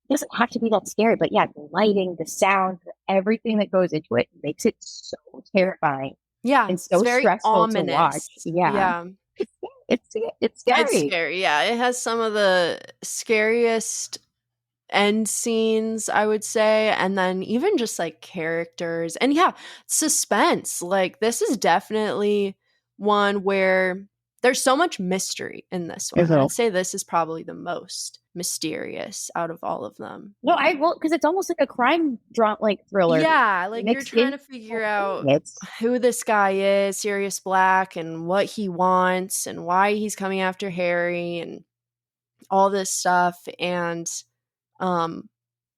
Speaker 3: It doesn't have to be that scary, but yeah, the lighting, the sound, everything that goes into it makes it so terrifying.
Speaker 2: Yeah,
Speaker 3: and so
Speaker 2: it's very
Speaker 3: stressful
Speaker 2: ominous.
Speaker 3: to watch. Yeah, it's scary.
Speaker 2: It's scary. Yeah, it has some of the scariest end scenes, I would say, and then even just like characters and yeah, suspense. Like this is definitely one where there's so much mystery in this one. I'd say this is probably the most mysterious out of all of them.
Speaker 3: No, I will, because it's almost like a crime drama, like thriller.
Speaker 2: Yeah, like you're trying to figure out who this guy is, Sirius Black, and what he wants and why he's coming after Harry and all this stuff. And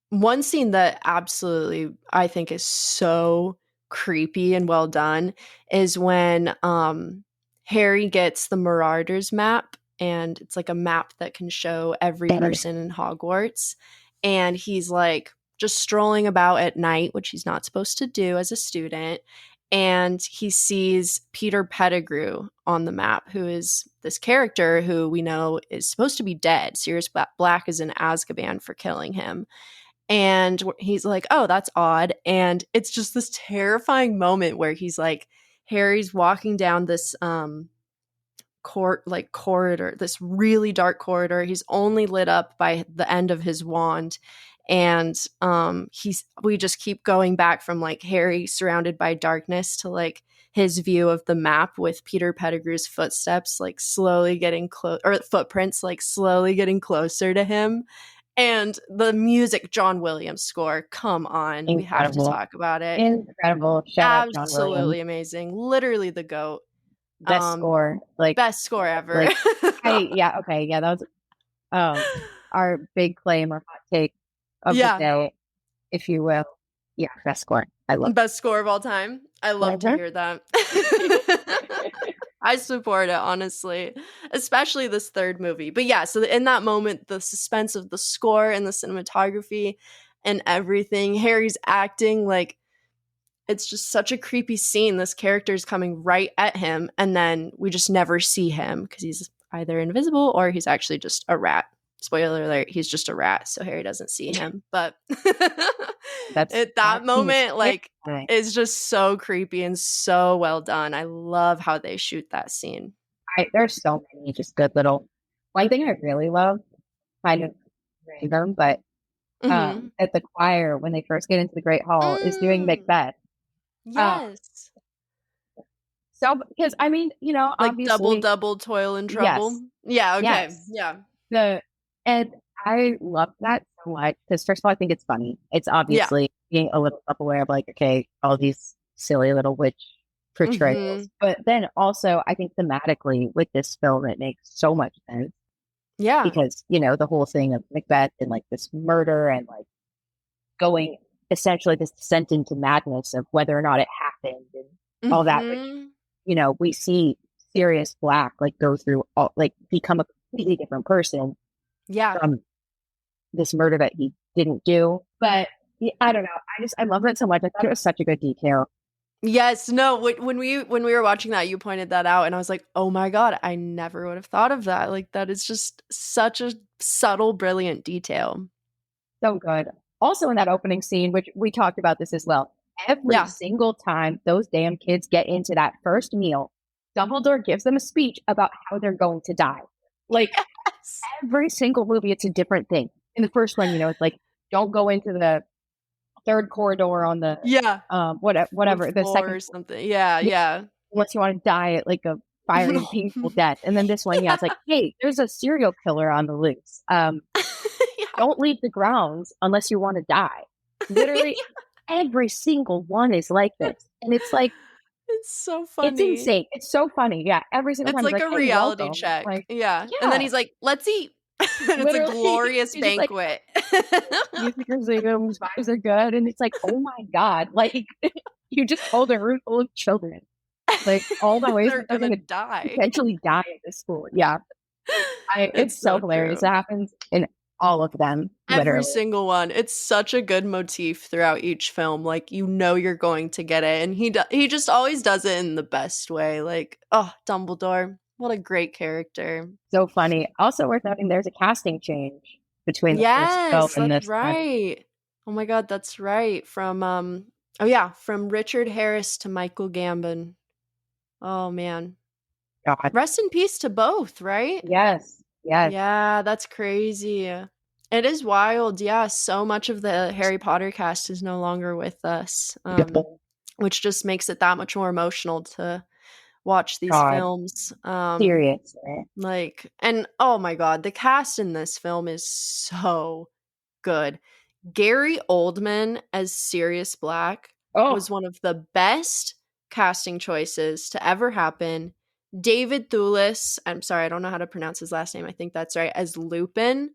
Speaker 2: one scene that absolutely I think is so creepy and well done is when Harry gets the Marauders map, and it's like a map that can show every person in Hogwarts, and he's like just strolling about at night, which he's not supposed to do as a student. And he sees Peter Pettigrew on the map, who is this character who we know is supposed to be dead. Sirius Black is in Azkaban for killing him. And he's like, oh, that's odd. And it's just this terrifying moment where he's like, Harry's walking down this corridor, this really dark corridor. He's only lit up by the end of his wand. And we just keep going back from like Harry surrounded by darkness to like his view of the map with Peter Pettigrew's footsteps like slowly getting close, or footprints like slowly getting closer to him. And the music, John Williams score, come on, we have to talk about it.
Speaker 3: Incredible. Shout out John Williams.
Speaker 2: Absolutely amazing. Literally the GOAT.
Speaker 3: Best score. Like
Speaker 2: best score ever.
Speaker 3: Like, that was our big claim or hot take of the day, if you will. Yeah, best score. I love
Speaker 2: best score of all time. I love to hear that. I support it, honestly, especially this third movie. But yeah, so in that moment, the suspense of the score and the cinematography and everything, Harry's acting, like, it's just such a creepy scene. This character is coming right at him, and then we just never see him because he's either invisible or he's actually just a rat. Spoiler alert, he's just a rat, so Harry doesn't see him. But that moment, like, is just so creepy and so well done. I love how they shoot that scene.
Speaker 3: There's so many just good little. One thing I really love, kind of random, but at the choir when they first get into the Great Hall is doing Macbeth.
Speaker 2: Yes.
Speaker 3: So because I mean, you know,
Speaker 2: like
Speaker 3: obviously,
Speaker 2: double toil and trouble.
Speaker 3: Yes.
Speaker 2: Yeah. Okay.
Speaker 3: Yes.
Speaker 2: Yeah.
Speaker 3: And I love that so much because first of all, I think it's funny. It's obviously being a little self-aware of like, okay, all these silly little witch portrayals. But then also, I think thematically with this film, it makes so much sense.
Speaker 2: Yeah.
Speaker 3: Because, you know, the whole thing of Macbeth and like this murder and like going essentially this descent into madness of whether or not it happened and all that. Which, you know, we see Sirius Black like go through all, like become a completely different person.
Speaker 2: Yeah.
Speaker 3: From this murder that he didn't do. But I don't know. I love it so much. I thought it was such a good detail.
Speaker 2: Yes. No, when we were watching that, you pointed that out and I was like, oh my God, I never would have thought of that. Like that is just such a subtle, brilliant detail.
Speaker 3: So good. Also in that opening scene, which we talked about this as well, every single time those damn kids get into that first meal, Dumbledore gives them a speech about how they're going to die. Like every single movie, it's a different thing. In the first one, you know, it's like, don't go into the third corridor on the whatever the second
Speaker 2: or something. Yeah.
Speaker 3: Unless you want to die at like a fiery, painful death. And then this one, it's like, hey, there's a serial killer on the loose. Don't leave the grounds unless you want to die. Literally, every single one is like this, and it's like.
Speaker 2: It's so funny.
Speaker 3: It's insane. It's so funny. Yeah. Every single time.
Speaker 2: It's like a reality check. Like, yeah. And then he's like, let's eat. And it's a glorious banquet.
Speaker 3: Music museums, vibes are good. And it's like, oh my God. Like, you just told a room full of children. Like, all the ways
Speaker 2: they're going to die.
Speaker 3: Potentially die at this school. Yeah. It's so hilarious. True. It happens in all of them.
Speaker 2: Every single one. It's such a good motif throughout each film. Like, you know you're going to get it. And he just always does it in the best way. Like, oh, Dumbledore. What a great character.
Speaker 3: So funny. Also worth noting, there's a casting change between the first film and this.
Speaker 2: Right. Oh my God, that's right. From from Richard Harris to Michael Gambon. Oh man.
Speaker 3: God.
Speaker 2: Rest in peace to both, right?
Speaker 3: Yes.
Speaker 2: Yeah, that's crazy. It is wild. Yeah, so much of the Harry Potter cast is no longer with us, which just makes it that much more emotional to watch these films.
Speaker 3: Seriously.
Speaker 2: Like, and oh my God, the cast in this film is so good. Gary Oldman as Sirius Black was one of the best casting choices to ever happen. David Thewlis, I'm sorry, I don't know how to pronounce his last name. I think that's right. As Lupin,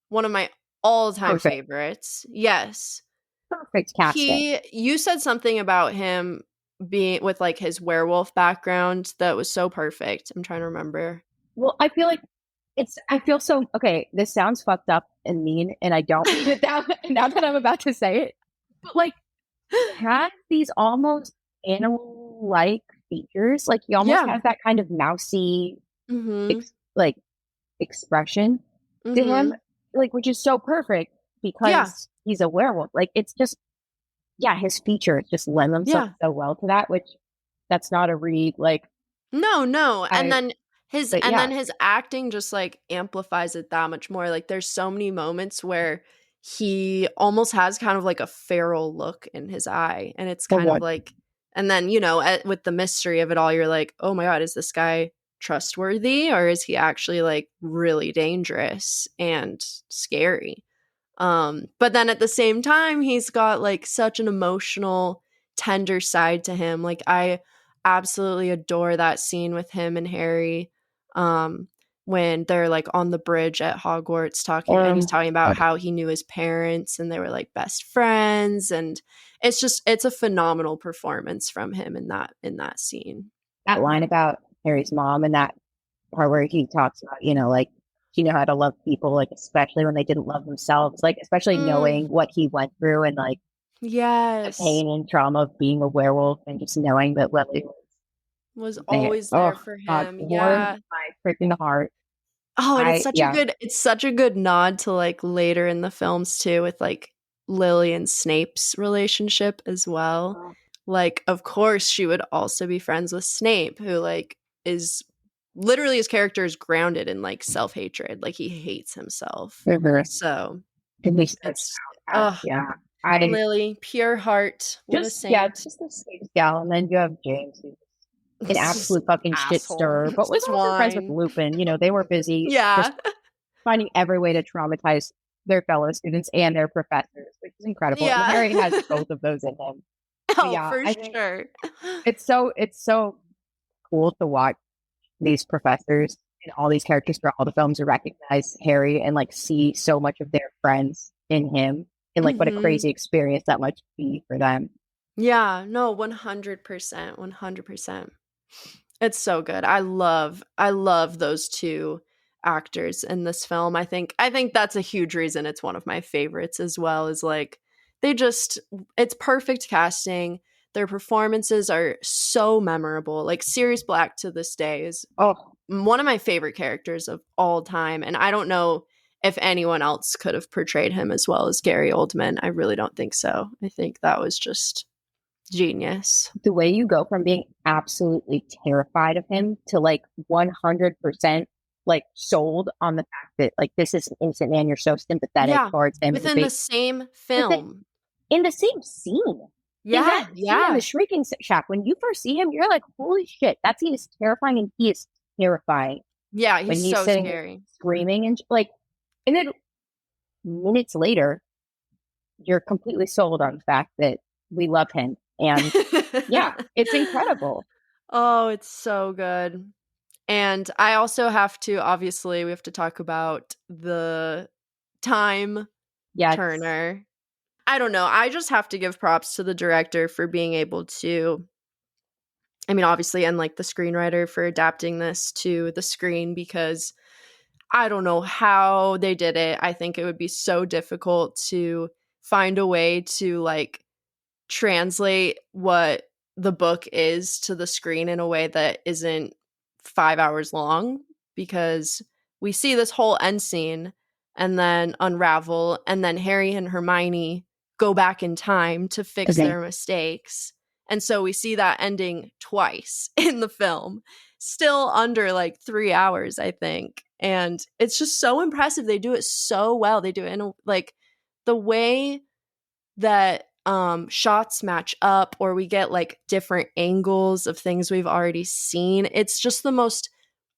Speaker 2: one of my all-time favorites. Yes.
Speaker 3: Perfect casting.
Speaker 2: You said something about him being with like his werewolf background that was so perfect. I'm trying to remember.
Speaker 3: Well, I feel like this sounds fucked up and mean, and I don't mean it that now that I'm about to say it. But like, he has these almost animal-like features. Like he almost has that kind of mousy, like expression to him, like which is so perfect because he's a werewolf. Like it's just, his features just lend themselves so well to that. Which that's not a read. Like
Speaker 2: no, and then his acting just like amplifies it that much more. Like there's so many moments where he almost has kind of like a feral look in his eye, and it's kind of like, and then with the mystery of it all, you're like, oh my god, is this guy trustworthy, or is he actually like really dangerous and scary? But then at the same time, he's got like such an emotional, tender side to him. Like I absolutely adore that scene with him and Harry, when they're like on the bridge at Hogwarts talking, and he's talking about how he knew his parents and they were like best friends, and it's a phenomenal performance from him in that scene.
Speaker 3: That line about Harry's mom and that part where he talks about, like she knew how to love people, like especially when they didn't love themselves, like especially knowing what he went through and like the pain and trauma of being a werewolf, and just knowing that Lily
Speaker 2: was always there for him.
Speaker 3: My freaking heart.
Speaker 2: Oh, and it's such a good nod to like later in the films too, with like Lily and Snape's relationship as well. Like, of course, she would also be friends with Snape, who like is literally, his character is grounded in like self-hatred. Like he hates himself. So it's Lily, pure heart, what a saint.
Speaker 3: Yeah, it's just a sweet gal. And then you have James, who's an absolute fucking shit stirrer, but was also friends with Lupin. They were busy just finding every way to traumatize their fellow students and their professors, which is incredible. And Harry has both of those in him.
Speaker 2: For sure.
Speaker 3: It's so cool to watch these professors and all these characters throughout all the films to recognize Harry and like see so much of their friends in him, and like what a crazy experience that must be for them.
Speaker 2: Yeah, no, 100%. It's so good. I love those two actors in this film. I think that's a huge reason it's one of my favorites as well, is like it's perfect casting. Their performances are so memorable. Like Sirius Black to this day is one of my favorite characters of all time, and I don't know if anyone else could have portrayed him as well as Gary Oldman. I really don't think so. I think that was just genius.
Speaker 3: The way you go from being absolutely terrified of him to like 100% like sold on the fact that like this is an innocent man, you're so sympathetic towards him
Speaker 2: within the same film,
Speaker 3: in the same scene. In the Shrieking Shack, when you first see him, you're like, holy shit, that scene is terrifying, and he is terrifying.
Speaker 2: Yeah, he's
Speaker 3: when he's
Speaker 2: so
Speaker 3: sitting
Speaker 2: scary,
Speaker 3: screaming, and like, and then minutes later, you're completely sold on the fact that we love him. And it's incredible.
Speaker 2: Oh, it's so good. And I also we have to talk about the time turner. I don't know. I just have to give props to the director for being able to, I mean, obviously, and like the screenwriter for adapting this to the screen, because I don't know how they did it. I think it would be so difficult to find a way to like translate what the book is to the screen in a way that isn't 5 hours long, because we see this whole end scene and then unravel, and then Harry and Hermione go back in time to fix their mistakes. And so we see that ending twice in the film, still under like 3 hours, I think. And it's just so impressive. They do it so well. They do it in like the way that shots match up, or we get like different angles of things we've already seen. It's just the most,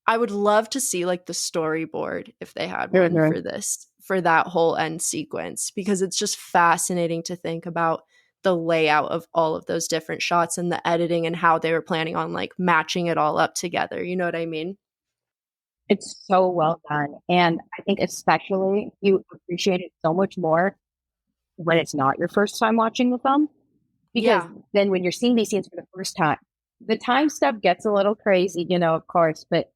Speaker 2: I would love to see like the storyboard if they had one for this, for that whole end sequence, because it's just fascinating to think about the layout of all of those different shots and the editing and how they were planning on like matching it all up together. You know what I mean?
Speaker 3: It's so well done. And I think especially you appreciate it so much more when it's not your first time watching the film, because then when you're seeing these scenes for the first time, the time stuff gets a little crazy, of course, but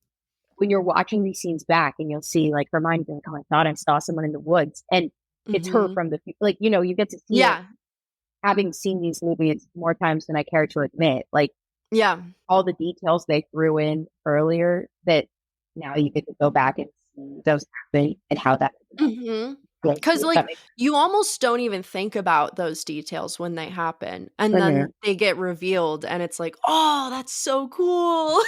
Speaker 3: when you're watching these scenes back and you'll see like Hermione being like, oh, I thought I saw someone in the woods. And it's her from the, like, you know, you get to see it, having seen these movies more times than I care to admit, like, all the details they threw in earlier that now you get to go back and see those happen and how that.
Speaker 2: Because like you almost don't even think about those details when they happen, and then they get revealed, and it's like, oh, that's so cool.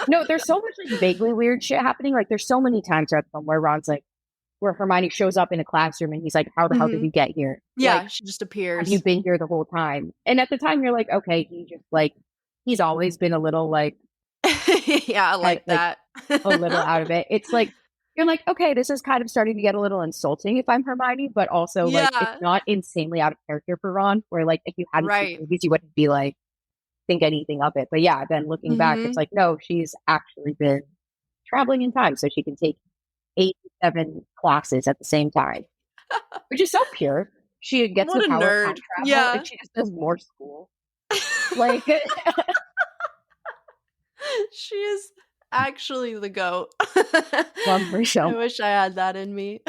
Speaker 3: No, there's so much like vaguely weird shit happening. Like there's so many times throughout the film where Ron's like, where Hermione shows up in a classroom and he's like, how the hell did you get here?
Speaker 2: Yeah,
Speaker 3: like,
Speaker 2: she just appears.
Speaker 3: Have you been here the whole time? And at the time you're like, okay, he just like, he's always been a little like,
Speaker 2: yeah, I like that.
Speaker 3: a little out of it. It's like, you're like, okay, this is kind of starting to get a little insulting if I'm Hermione, but also like it's not insanely out of character for Ron, where like if you hadn't seen movies, you wouldn't be like think anything of it. But yeah, then looking back, it's like, no, she's actually been traveling in time so she can take 8 to 7 classes at the same time, which is so pure. She gets the power of time travel and she just does more school. Like
Speaker 2: she is actually the GOAT.
Speaker 3: I
Speaker 2: wish I had that in me.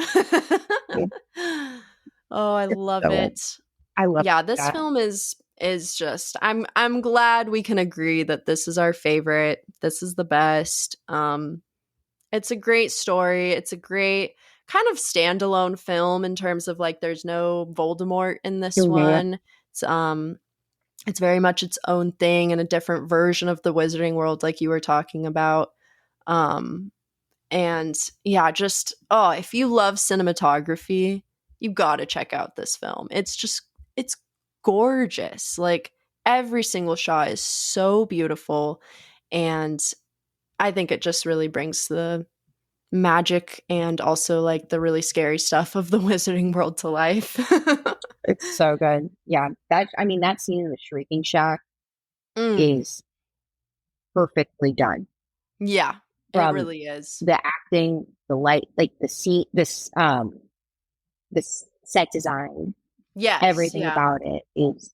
Speaker 2: Oh, I love it.
Speaker 3: I love
Speaker 2: this film is just I'm glad we can agree that this is our favorite. This is the best. It's a great story. It's a great kind of standalone film in terms of like there's no Voldemort in this one. It's very much its own thing and a different version of the Wizarding World like you were talking about. And yeah, just if you love cinematography, you got to check out this film. It's gorgeous. Like every single shot is so beautiful, and I think it just really brings the magic and also like the really scary stuff of the Wizarding World to life.
Speaker 3: It's so good. Yeah, that scene in the Shrieking Shack is perfectly done.
Speaker 2: Yeah, it really is.
Speaker 3: The acting, the light, like the scene, this set design, everything about it is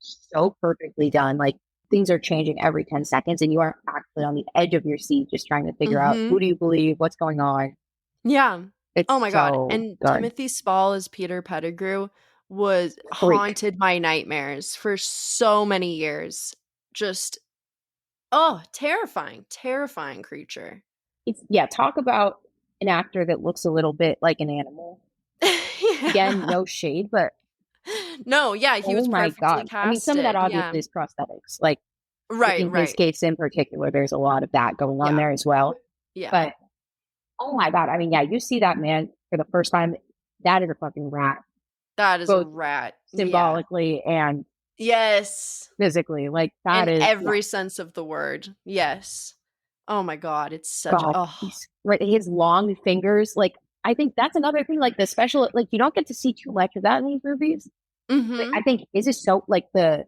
Speaker 3: so perfectly done. Like things are changing every 10 seconds, and you are actually on the edge of your seat, just trying to figure out who do you believe, what's going on.
Speaker 2: Yeah.
Speaker 3: It's
Speaker 2: oh my god! And
Speaker 3: good.
Speaker 2: Timothy Spall as Peter Pettigrew was haunted my nightmares for so many years. Just terrifying creature.
Speaker 3: Talk about an actor that looks a little bit like an animal. Again, no shade, but
Speaker 2: no, he was perfectly casted.
Speaker 3: I mean, some of that obviously is prosthetics. Like in his case in particular, there's a lot of that going on there as well.
Speaker 2: Yeah.
Speaker 3: But oh my god, I mean, you see that man for the first time. That is a fucking rat.
Speaker 2: That is a rat.
Speaker 3: Symbolically and physically. Like that
Speaker 2: in
Speaker 3: is
Speaker 2: every sense of the word. Yes. Oh my god, it's such
Speaker 3: his long fingers. Like I think that's another thing. Like the special, like you don't get to see too much of that in these movies. Like, I think his is so like the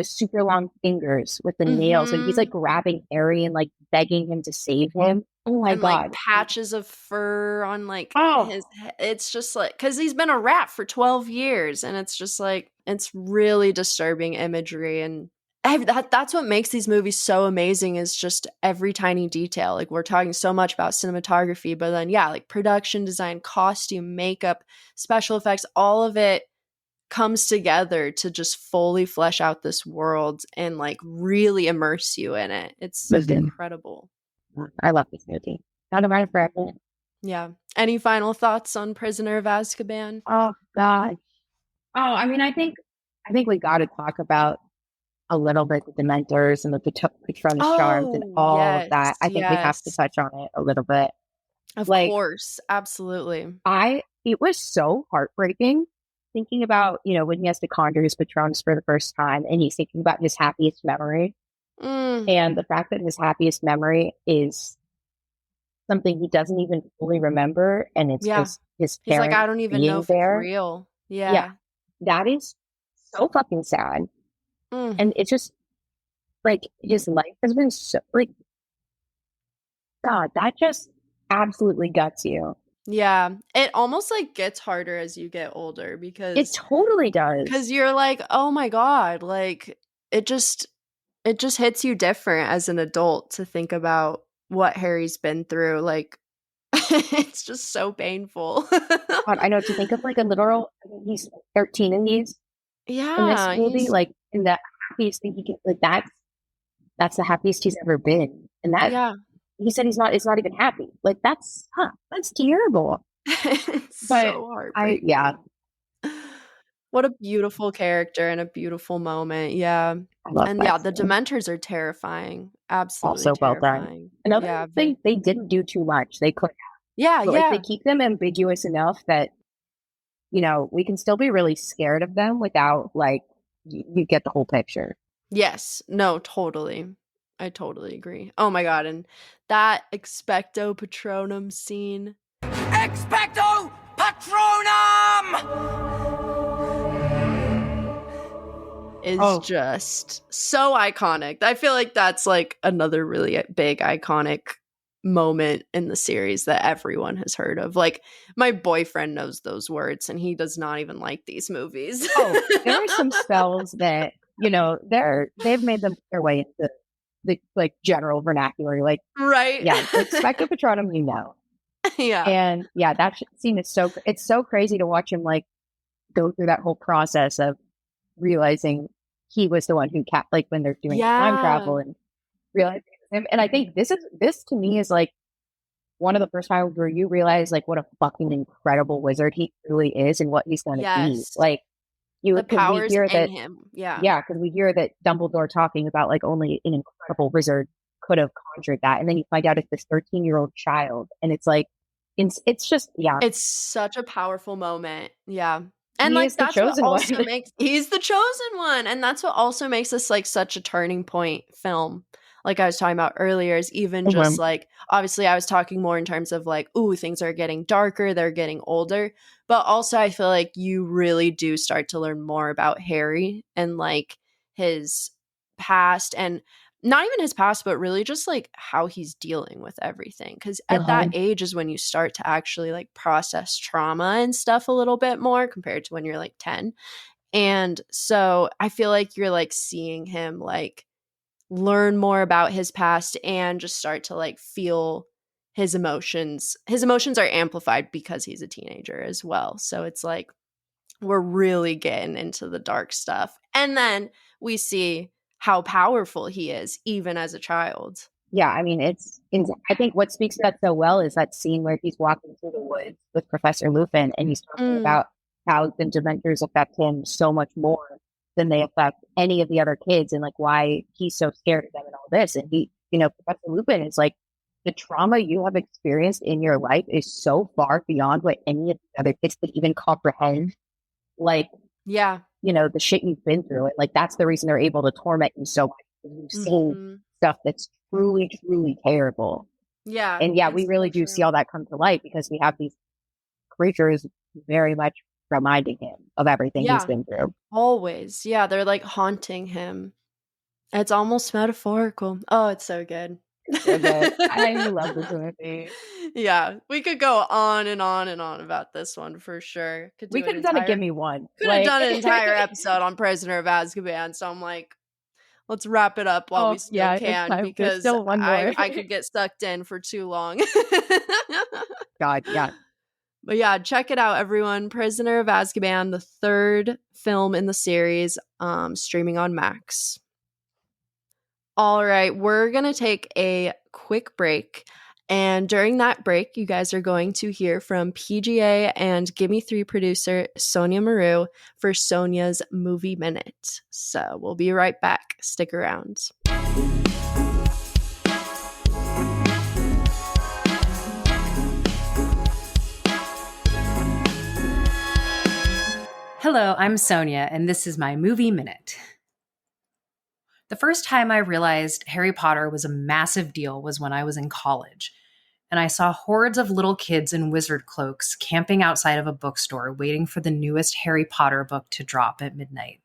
Speaker 3: super long fingers with the nails, and he's like grabbing Harry and like begging him to save him. Oh my god!
Speaker 2: Like patches of fur on like his head. It's just like because he's been a rat for 12 years, and it's just like it's really disturbing imagery, and that's what makes these movies so amazing is just every tiny detail. Like we're talking so much about cinematography, but then like production design, costume, makeup, special effects, all of it comes together to just fully flesh out this world and like really immerse you in it. It's incredible.
Speaker 3: I love this movie. Not about it forever.
Speaker 2: Yeah. Any final thoughts on Prisoner of Azkaban?
Speaker 3: Oh god. Oh, I mean, I think we got to talk about a little bit the Dementors and the Patronus charms and all of that. I think we have to touch on it a little bit.
Speaker 2: Of course, absolutely.
Speaker 3: It was so heartbreaking thinking about, when he has to conjure his Patronus for the first time and he's thinking about his happiest memory. And the fact that his happiest memory is something he doesn't even fully remember, and it's just his parents. He's like,
Speaker 2: I don't even know if it's real. Yeah.
Speaker 3: That is so fucking sad. And it's just like his life has been so like, God, that just absolutely guts you.
Speaker 2: Yeah, it almost like gets harder as you get older because
Speaker 3: it totally does.
Speaker 2: Because you're like, oh my god, like it just hits you different as an adult to think about what Harry's been through. Like, it's just so painful.
Speaker 3: God, I know, to think of like a literal, I think he's 13 in this
Speaker 2: Yeah,
Speaker 3: movie, like in the happiest thing he can, like that's the happiest he's ever been. And that
Speaker 2: yeah.
Speaker 3: he said it's not even happy. Like that's terrible.
Speaker 2: It's
Speaker 3: But
Speaker 2: so heartbreaking.
Speaker 3: yeah,
Speaker 2: What a beautiful character and a beautiful moment. Yeah.
Speaker 3: I love
Speaker 2: And
Speaker 3: that
Speaker 2: yeah, the
Speaker 3: scene.
Speaker 2: Dementors are terrifying. Absolutely
Speaker 3: Also well done.
Speaker 2: terrifying.
Speaker 3: Another
Speaker 2: Yeah.
Speaker 3: thing, they didn't do too much. They could,
Speaker 2: Yeah,
Speaker 3: but like they
Speaker 2: yeah.
Speaker 3: keep them ambiguous enough that, you know, we can still be really scared of them without like you get the whole picture.
Speaker 2: Yes. No, totally. I totally agree. Oh my god, and that Expecto Patronum scene.
Speaker 6: Expecto Patronum!
Speaker 2: Is
Speaker 3: Oh.
Speaker 2: just so iconic. I feel like that's like another really big iconic moment in the series that everyone has heard of. Like my boyfriend knows those words and he does not even like these movies.
Speaker 3: Oh, there are some spells that, you know, they've made them their way into the like general vernacular. Like,
Speaker 2: Right?
Speaker 3: yeah, Expecto Patronum, you know.
Speaker 2: Yeah.
Speaker 3: And yeah, that scene is it's so crazy to watch him like go through that whole process of realizing he was the one who kept, like, when they're doing time travel and realizing it was him. And I think this to me is like one of the first times where you realize like what a fucking incredible wizard he truly is and what he's going to be.
Speaker 2: Yes.
Speaker 3: Like
Speaker 2: The
Speaker 3: because we
Speaker 2: powers
Speaker 3: hear
Speaker 2: in
Speaker 3: that,
Speaker 2: him. Yeah.
Speaker 3: yeah, because we hear that Dumbledore talking about like only an incredible wizard could have conjured that, and then you find out it's this 13-year-old child, and it's like it's just, yeah,
Speaker 2: It's such a powerful moment. Yeah. And
Speaker 3: he
Speaker 2: like
Speaker 3: is the
Speaker 2: that's what
Speaker 3: chosen one.
Speaker 2: also makes he's the chosen one. And that's what also makes this like such a turning point film. Like I was talking about earlier, is even just like obviously I was talking more in terms of like, ooh, things are getting darker, they're getting older. But also I feel like you really do start to learn more about Harry and like his past, and not even his past, but really just like how he's dealing with everything. Because at that age is when you start to actually like process trauma and stuff a little bit more compared to when you're like 10. And so I feel like you're like seeing him like learn more about his past and just start to like feel his emotions. His emotions are amplified because he's a teenager as well. So it's like we're really getting into the dark stuff. And then we see how powerful he is, even as a child.
Speaker 3: Yeah, I mean, I think what speaks to that so well is that scene where he's walking through the woods with Professor Lupin and he's talking about how the Dementors affect him so much more than they affect any of the other kids, and like why he's so scared of them and all this. And he, you know, Professor Lupin is like, the trauma you have experienced in your life is so far beyond what any of the other kids could even comprehend. Like,
Speaker 2: yeah,
Speaker 3: you know, the shit you've been through. And like, that's the reason they're able to torment you so much. You've seen stuff that's truly, truly terrible.
Speaker 2: Yeah.
Speaker 3: And yeah, we really do see all that come to light because we have these creatures very much reminding him of everything he's been through.
Speaker 2: Always. Yeah, they're like haunting him. It's almost metaphorical. Oh, it's so good.
Speaker 3: So good. I love this movie.
Speaker 2: Yeah, we could go on and on and on about this one for sure.
Speaker 3: We could have done a Give Me One.
Speaker 2: Could have done an entire episode on Prisoner of Azkaban. So I'm like, let's wrap it up while we still can, because
Speaker 3: still one more.
Speaker 2: I could get sucked in for too long.
Speaker 3: God, yeah.
Speaker 2: But yeah, check it out, everyone. Prisoner of Azkaban, the third film in the series, streaming on Max. All right, we're going to take a quick break. And during that break, you guys are going to hear from PGA and Gimme 3 producer Sonia Maru for Sonia's Movie Minute. So we'll be right back. Stick around.
Speaker 7: Hello, I'm Sonia, and this is my Movie Minute. The first time I realized Harry Potter was a massive deal was when I was in college, and I saw hordes of little kids in wizard cloaks camping outside of a bookstore waiting for the newest Harry Potter book to drop at midnight.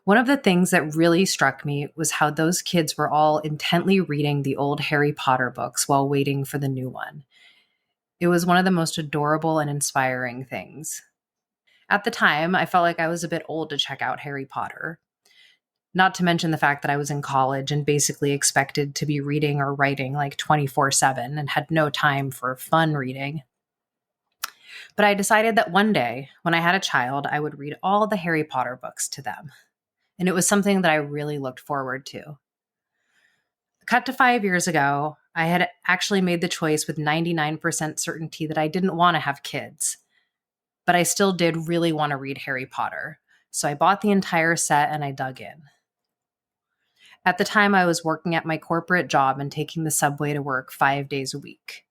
Speaker 7: One of the things that really struck me was how those kids were all intently reading the old Harry Potter books while waiting for the new one. It was one of the most adorable and inspiring things. At the time, I felt like I was a bit old to check out Harry Potter. Not to mention the fact that I was in college and basically expected to be reading or writing like 24/7 and had no time for fun reading. But I decided that one day, when I had a child, I would read all the Harry Potter books to them. And it was something that I really looked forward to. Cut to 5 years ago, I had actually made the choice with 99% certainty that I didn't want to have kids. But I still did really want to read Harry Potter. So I bought the entire set and I dug in. At the time, I was working at my corporate job and taking the subway to work 5 days a week.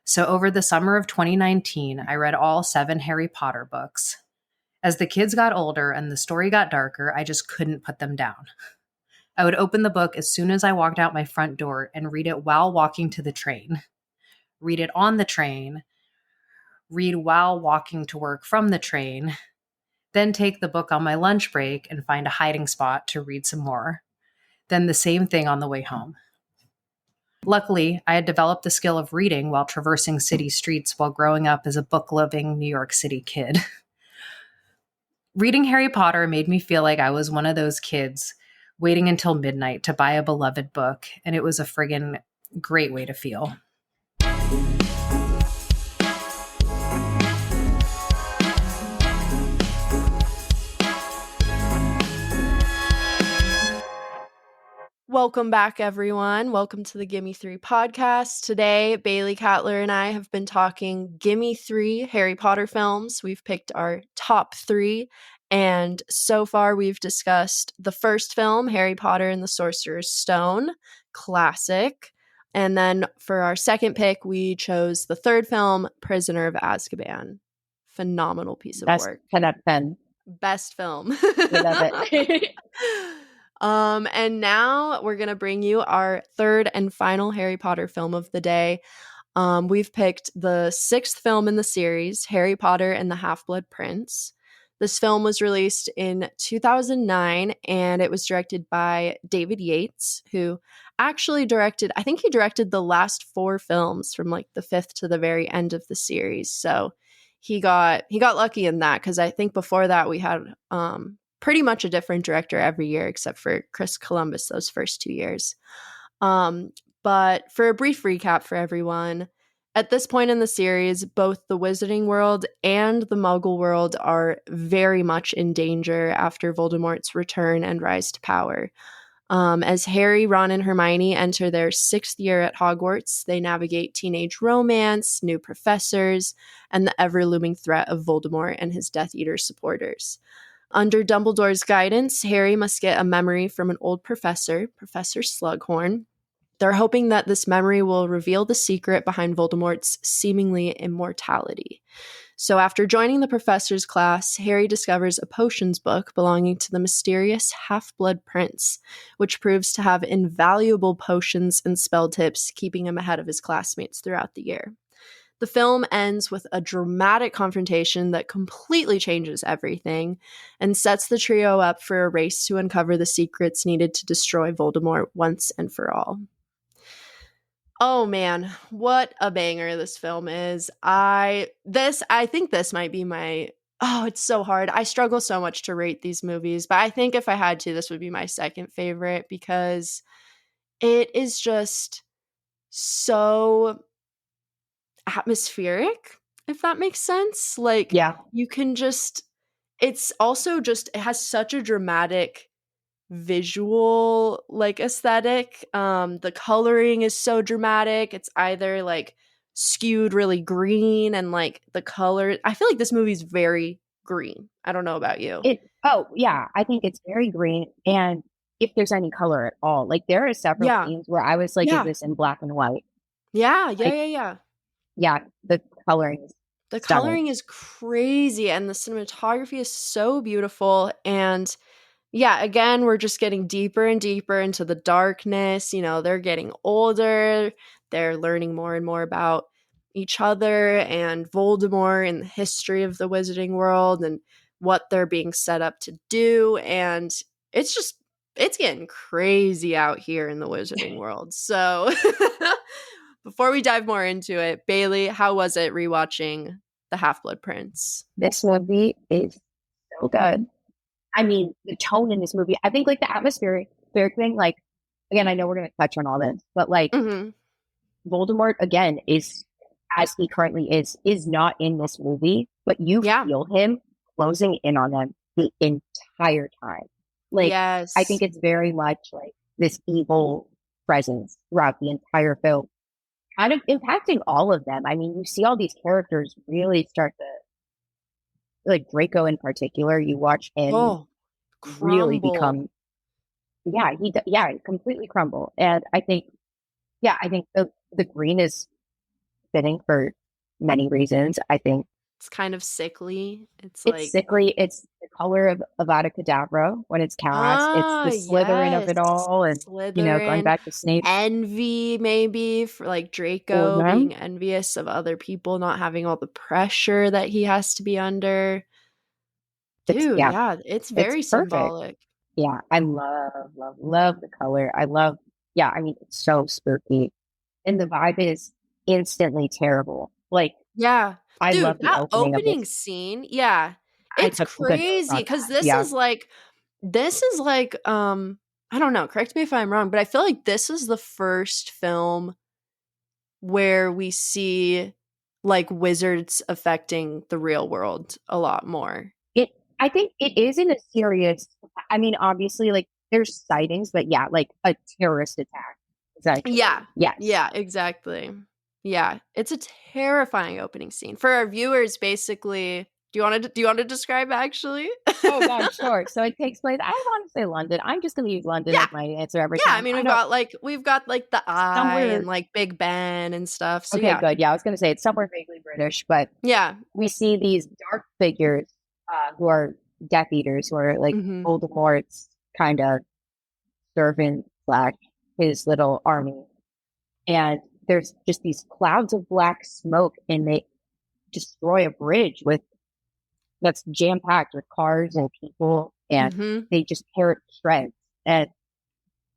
Speaker 7: So over the summer of 2019, I read all 7 Harry Potter books. As the kids got older and the story got darker, I just couldn't put them down. I would open the book as soon as I walked out my front door and read it while walking to the train, read it on the train, read while walking to work from the train, then take the book on my lunch break and find a hiding spot to read some more. Then the same thing on the way home. Luckily, I had developed the skill of reading while traversing city streets while growing up as a book-loving New York City kid. Reading Harry Potter made me feel like I was one of those kids waiting until midnight to buy a beloved book, and it was a friggin' great way to feel.
Speaker 2: Welcome back, everyone. Welcome to the Gimme 3 podcast. Today, Bailey, Katler, and I have been talking Gimme 3 Harry Potter films. We've picked our top 3, and so far we've discussed the first film, Harry Potter and the Sorcerer's Stone, classic. And then for our second pick, we chose the third film, Prisoner of Azkaban. Phenomenal piece of work.
Speaker 3: 10 out of 10.
Speaker 2: Best film.
Speaker 3: We love it.
Speaker 2: And now we're going to bring you our third and final Harry Potter film of the day. We've picked the 6th film in the series, Harry Potter and the Half-Blood Prince. This film was released in 2009, and it was directed by David Yates, who actually directed the last 4 films from like the 5th to the very end of the series. So he got lucky in that, because I think before that we had pretty much a different director every year except for Chris Columbus those first 2 years. But for a brief recap for everyone, at this point in the series, both the Wizarding World and the Muggle World are very much in danger after Voldemort's return and rise to power. As Harry, Ron, and Hermione enter their 6th year at Hogwarts, they navigate teenage romance, new professors, and the ever-looming threat of Voldemort and his Death Eater supporters. Under Dumbledore's guidance, Harry must get a memory from an old professor, Professor Slughorn. They're hoping that this memory will reveal the secret behind Voldemort's seemingly immortality. So after joining the professor's class, Harry discovers a potions book belonging to the mysterious Half-Blood Prince, which proves to have invaluable potions and spell tips, keeping him ahead of his classmates throughout the year. The film ends with a dramatic confrontation that completely changes everything and sets the trio up for a race to uncover the secrets needed to destroy Voldemort once and for all. Oh man, what a banger this film is. I think this might be my, it's so hard. I struggle so much to rate these movies, but I think if I had to, this would be my second favorite, because it is just so atmospheric, if that makes sense. Like,
Speaker 3: Yeah.
Speaker 2: you can just, it's also just, it has such a dramatic visual like aesthetic. The coloring is so dramatic. It's either like skewed really green, and like the color, I feel like this movie's very green. I don't know about you.
Speaker 3: I think it's very green, and if there's any color at all, like there are several scenes where I was like, is this in black and white?
Speaker 2: Yeah,
Speaker 3: The coloring is
Speaker 2: the
Speaker 3: stunning.
Speaker 2: coloring is crazy, and the cinematography is so beautiful. And yeah, again, we're just getting deeper and deeper into the darkness. You know, they're getting older. They're learning more and more about each other and Voldemort and the history of the Wizarding World and what they're being set up to do. And it's getting crazy out here in the Wizarding World. So before we dive more into it, Bailey, how was it rewatching The Half-Blood Prince?
Speaker 3: This movie is so good. I mean, the tone in this movie, I think like the atmospheric thing, like, again, I know we're going to touch on all this, but like
Speaker 2: Mhm.
Speaker 3: Voldemort, again, is as he currently is not in this movie, but you
Speaker 2: Yeah.
Speaker 3: feel him closing in on them the entire time. Like, I think
Speaker 2: Yes.
Speaker 3: it's very much like this evil presence throughout the entire film, kind of impacting all of them. I mean, you see all these characters really start to, like Draco in particular, you watch him
Speaker 2: Oh,
Speaker 3: really
Speaker 2: crumble.
Speaker 3: become, completely crumble. And I think the green is fitting for many reasons. I think
Speaker 2: It's kind of sickly. It's
Speaker 3: it's
Speaker 2: like,
Speaker 3: sickly. It's the color of Avada Kedavra when it's cast. It's the Slytherin of
Speaker 2: yes.
Speaker 3: it all, and going
Speaker 2: Slytherin,
Speaker 3: back to Snape.
Speaker 2: envy, maybe, for like Draco
Speaker 3: Mhm.
Speaker 2: being envious of other people, not having all the pressure that he has to be under.
Speaker 3: It's
Speaker 2: Dude, yeah, it's
Speaker 3: it's
Speaker 2: very
Speaker 3: perfect.
Speaker 2: symbolic.
Speaker 3: Yeah, I love the color. I love. Yeah, I mean, it's so spooky, and the vibe is instantly terrible. Like,
Speaker 2: Yeah.
Speaker 3: I love
Speaker 2: Dude,
Speaker 3: the
Speaker 2: that
Speaker 3: opening of
Speaker 2: opening
Speaker 3: this.
Speaker 2: scene, yeah.
Speaker 3: I
Speaker 2: It's
Speaker 3: took some good notes
Speaker 2: crazy
Speaker 3: on
Speaker 2: because
Speaker 3: that. Yeah,
Speaker 2: this is like, I don't know, correct me if I'm wrong, but I feel like this is the first film where we see like wizards affecting the real world a lot more.
Speaker 3: it. I think it is in a serious. I mean, obviously, like there's sightings, but yeah, like a terrorist attack. Essentially,
Speaker 2: Yeah.
Speaker 3: yes.
Speaker 2: Yeah, exactly. Yeah, it's a terrifying opening scene. For our viewers, basically, do you want to describe actually?
Speaker 3: Oh God, sure. So it takes place. I want to say London. I'm just going to use London
Speaker 2: Yeah.
Speaker 3: as my answer every
Speaker 2: Yeah, I
Speaker 3: time.
Speaker 2: mean
Speaker 3: I know
Speaker 2: we've got like the Eye
Speaker 3: somewhere.
Speaker 2: and like Big Ben and stuff. So
Speaker 3: Okay,
Speaker 2: yeah.
Speaker 3: good. Yeah, I was going to say it's somewhere vaguely British, but
Speaker 2: Yeah.
Speaker 3: we see these dark figures who are Death Eaters, who are like
Speaker 2: Mhm.
Speaker 3: Voldemort's kind of servant slash his little army, and there's just these clouds of black smoke, and they destroy a bridge with that's jam packed with cars and people, and
Speaker 2: Mhm.
Speaker 3: they just tear it to shreds. And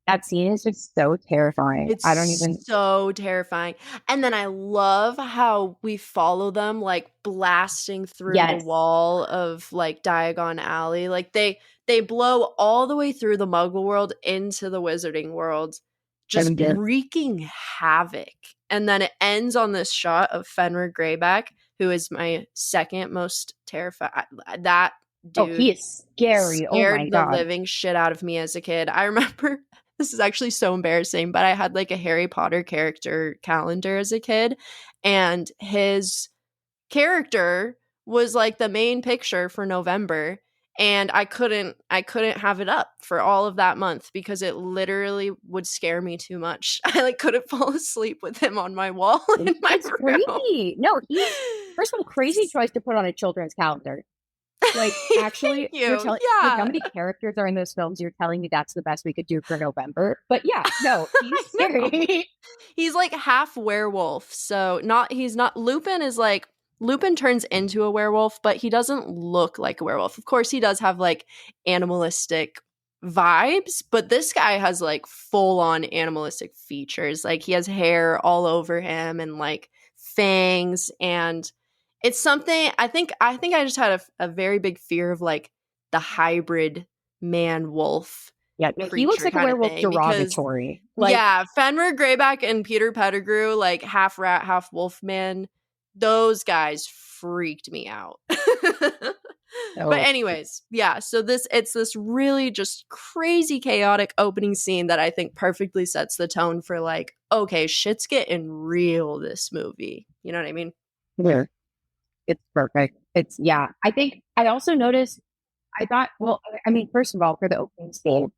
Speaker 3: that scene is just so terrifying. I don't
Speaker 2: It's
Speaker 3: even.
Speaker 2: so terrifying. And then I love how we follow them like blasting through the
Speaker 3: Yes.
Speaker 2: wall of like Diagon Alley. Like they blow all the way through the Muggle world into the Wizarding world, just
Speaker 3: And
Speaker 2: wreaking havoc. And then it ends on this shot of Fenrir Greyback, who is my second most terrified. That
Speaker 3: oh,
Speaker 2: dude
Speaker 3: he is scary. Oh my
Speaker 2: scared the
Speaker 3: God.
Speaker 2: living shit out of me as a kid. I remember this is actually so embarrassing, but I had like a Harry Potter character calendar as a kid, and his character was like the main picture for November, and I couldn't have it up for all of that month because it literally would scare me too much. I like couldn't fall asleep with him on my wall in my
Speaker 3: It's
Speaker 2: room.
Speaker 3: creepy. No, he's first of all crazy choice to put on a children's calendar. Like, actually,
Speaker 2: Thank you.
Speaker 3: like how
Speaker 2: Yeah.
Speaker 3: many characters are in those films? You're telling me that's the best we could do for November? But yeah, no, he's
Speaker 2: I know.
Speaker 3: scary.
Speaker 2: He's like half werewolf. So he's not Lupin is like Lupin turns into a werewolf, but he doesn't look like a werewolf. Of course, he does have like animalistic vibes, but this guy has like full on animalistic features. Like he has hair all over him and like fangs, and it's something I think I just had a very big fear of like the hybrid man wolf
Speaker 3: Yeah, no, he looks
Speaker 2: creature
Speaker 3: like a
Speaker 2: kind of
Speaker 3: werewolf
Speaker 2: thing because
Speaker 3: derogatory. Like,
Speaker 2: yeah, Fenrir Greyback and Peter Pettigrew, like half rat, half wolf man, those guys freaked me out. But
Speaker 3: oh,
Speaker 2: anyways, yeah, so it's this really just crazy chaotic opening scene that I think perfectly sets the tone for like, okay, shit's getting real this movie. You know what I mean?
Speaker 3: yeah, it's perfect. It's, yeah. I think I also noticed, I thought, well, I mean, first of all, for the opening scene,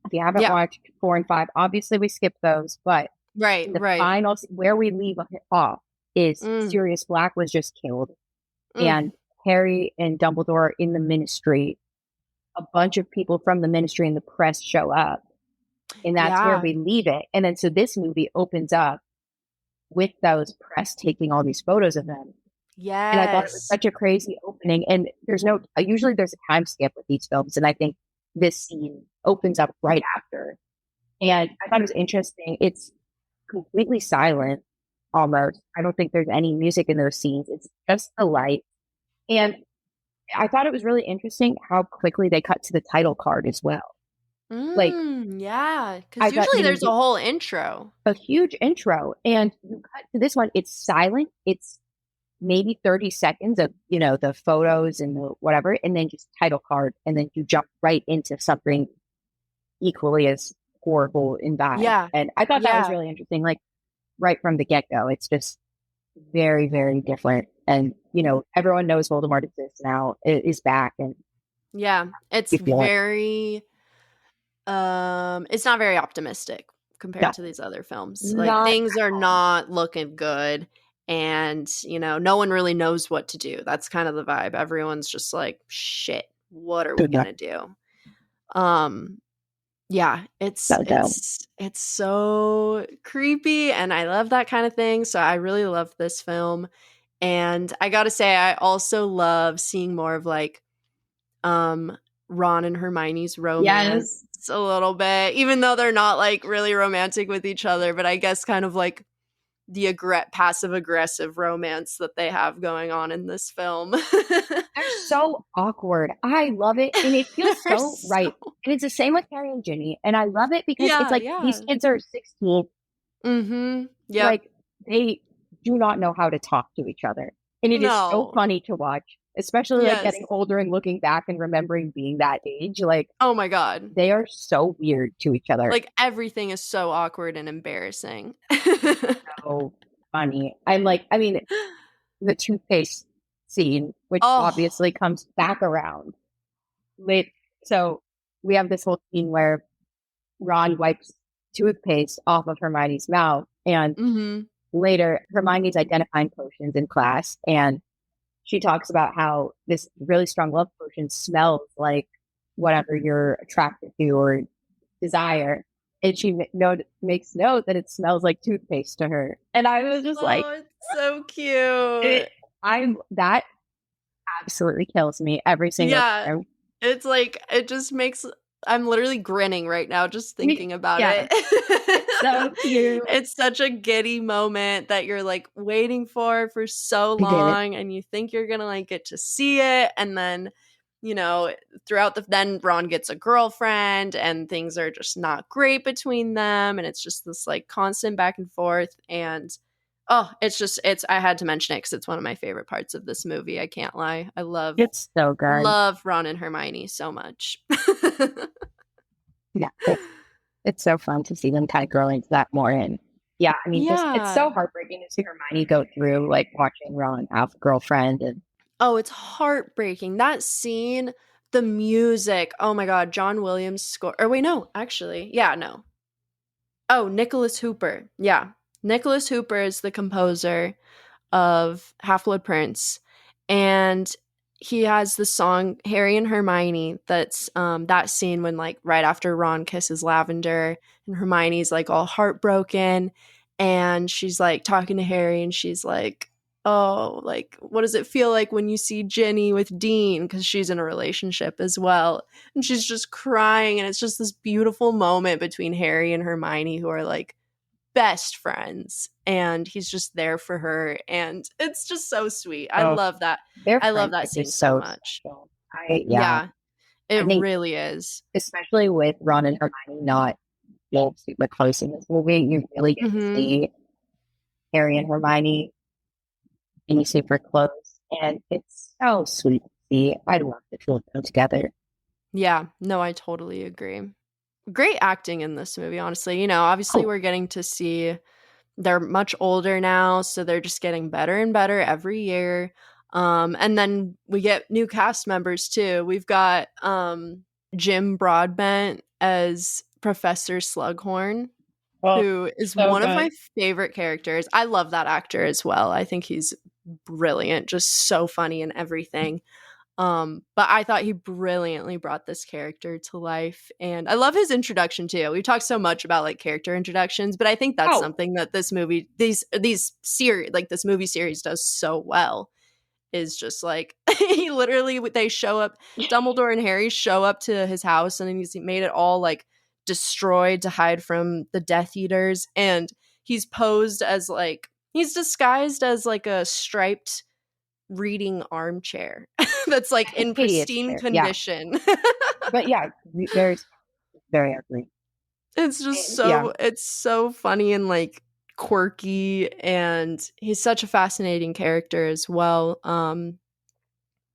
Speaker 3: if you haven't
Speaker 2: Yeah.
Speaker 3: watched 4 and 5, obviously we skipped those, but
Speaker 2: Right,
Speaker 3: the
Speaker 2: right.
Speaker 3: final, where we leave off is
Speaker 2: Mm,
Speaker 3: Sirius Black was just killed,
Speaker 2: mm.
Speaker 3: and Harry and Dumbledore are in the Ministry. A bunch of people from the Ministry and the press show up, and that's where
Speaker 2: Yeah.
Speaker 3: we leave it. And then so this movie opens up with those press taking all these photos of them. And I thought it was
Speaker 2: Yes.
Speaker 3: such a crazy opening. And usually there's a time skip with these films, and I think this scene opens up right after. And I thought it was interesting. It's completely silent almost. I don't think there's any music in those scenes. It's just the light. And I thought it was really interesting how quickly they cut to the title card as well. Like,
Speaker 2: Yeah,
Speaker 3: I
Speaker 2: because
Speaker 3: thought,
Speaker 2: usually
Speaker 3: you know,
Speaker 2: there's a whole intro.
Speaker 3: a huge intro, and you cut to this one, it's silent. It's maybe 30 seconds of, you know, the photos and the whatever, and then just title card, and then you jump right into something equally as horrible in vibe.
Speaker 2: Yeah,
Speaker 3: And I thought that was
Speaker 2: yeah,
Speaker 3: really interesting. Like, right from the get-go, it's just very, very different. And, you know, everyone knows Voldemort exists now, is back, and
Speaker 2: yeah. It's
Speaker 3: if you want,
Speaker 2: it's not very optimistic
Speaker 3: no,
Speaker 2: compared to these other films. Like
Speaker 3: not
Speaker 2: things are not looking good, and no one really knows what to do. That's kind of the vibe. Everyone's just like, shit, what are we
Speaker 3: good enough.
Speaker 2: gonna do? Um yeah,
Speaker 3: No doubt.
Speaker 2: it's so creepy, and I love that kind of thing. So I really love this film. And I gotta say, I also love seeing more of like Ron and Hermione's romance
Speaker 3: Yes.
Speaker 2: a little bit, even though they're not like really romantic with each other, but I guess kind of like the passive aggressive romance that they have going on in this film.
Speaker 3: They're so awkward. I love it. And it feels
Speaker 2: They're
Speaker 3: so right. And it's the same with Harry and Ginny. And I love it because it's
Speaker 2: yeah,
Speaker 3: like these
Speaker 2: yeah.
Speaker 3: kids are 16.
Speaker 2: Yep.
Speaker 3: Like, they do not know how to talk to each other. And it is so
Speaker 2: No.
Speaker 3: funny to watch, especially like
Speaker 2: Yes.
Speaker 3: getting older and looking back and remembering being that age. Like,
Speaker 2: Oh my god.
Speaker 3: they are so weird to each other.
Speaker 2: Like everything is so awkward and embarrassing.
Speaker 3: So funny. I'm like, I mean, the toothpaste scene, which
Speaker 2: Oh.
Speaker 3: obviously comes back around late. So we have this whole scene where Ron wipes toothpaste off of Hermione's mouth, and
Speaker 2: Mhm.
Speaker 3: later Hermione's identifying potions in class, and she talks about how this really strong love potion smells like whatever you're attracted to or desire. And she makes note that it smells like toothpaste to her. And I was just like,
Speaker 2: Oh, it's so cute.
Speaker 3: that absolutely kills me every single
Speaker 2: Yeah.
Speaker 3: time.
Speaker 2: It's like it just makes I'm literally grinning right now just thinking about
Speaker 3: Yeah.
Speaker 2: it.
Speaker 3: So cute.
Speaker 2: It's such a giddy moment that you're like waiting for so
Speaker 3: I get it.
Speaker 2: long, and you think you're gonna like get to see it, and then throughout then Ron gets a girlfriend, and things are just not great between them, and it's just this like constant back and forth. And it's I had to mention it because it's one of my favorite parts of this movie. I can't lie. I
Speaker 3: It's so good.
Speaker 2: love Ron and Hermione so much.
Speaker 3: Yeah. It's so fun to see them kind of grow into that more. And yeah, I mean, just it's so
Speaker 2: Yeah.
Speaker 3: heartbreaking to see Hermione go through like watching Ron have a girlfriend. And
Speaker 2: Oh, it's heartbreaking. That scene, the music. Oh my God, John Williams score. Or wait, no, actually. Yeah, no. Oh, Nicholas Hooper. Yeah. Nicholas Hooper is the composer of Half-Blood Prince. And he has the song Harry and Hermione. That's that scene when like right after Ron kisses Lavender and Hermione's like all heartbroken, and she's like talking to Harry, and she's like, oh, like what does it feel like when you see Ginny with Dean, because she's in a relationship as well, and she's just crying, and it's just this beautiful moment between Harry and Hermione, who are like best friends, and he's just there for her, and it's just so sweet. I love that.
Speaker 3: their
Speaker 2: I love that
Speaker 3: friendship
Speaker 2: scene
Speaker 3: is
Speaker 2: so
Speaker 3: so
Speaker 2: much.
Speaker 3: special.
Speaker 2: Yeah, it
Speaker 3: I think
Speaker 2: really is.
Speaker 3: especially with Ron and Hermione not being super close in this movie, you really get to see Harry and Hermione being super close. And it's so sweet to see. I'd love the two of them together.
Speaker 2: Yeah, no, I totally agree. Great acting in this movie, honestly. Obviously we're getting to see they're much older now, so they're just getting better and better every year. And then we get new cast members too. We've got Jim Broadbent as Professor Slughorn, who is
Speaker 3: so
Speaker 2: one of
Speaker 3: good.
Speaker 2: my favorite characters. I love that actor as well. I think he's brilliant, just so funny and everything. But I thought he brilliantly brought this character to life, and I love his introduction too. We've talked so much about like character introductions, but I think that's something that this movie, these series, like this movie series, does so well. Is just like they show up, Dumbledore and Harry show up to his house, and he's made it all like destroyed to hide from the Death Eaters, and he's disguised as like a striped reading armchair that's like in
Speaker 3: Hideous
Speaker 2: pristine
Speaker 3: chair, yeah.
Speaker 2: condition.
Speaker 3: But yeah, very, very ugly.
Speaker 2: It's just
Speaker 3: Yeah.
Speaker 2: it's so funny and like quirky, and he's such a fascinating character as well.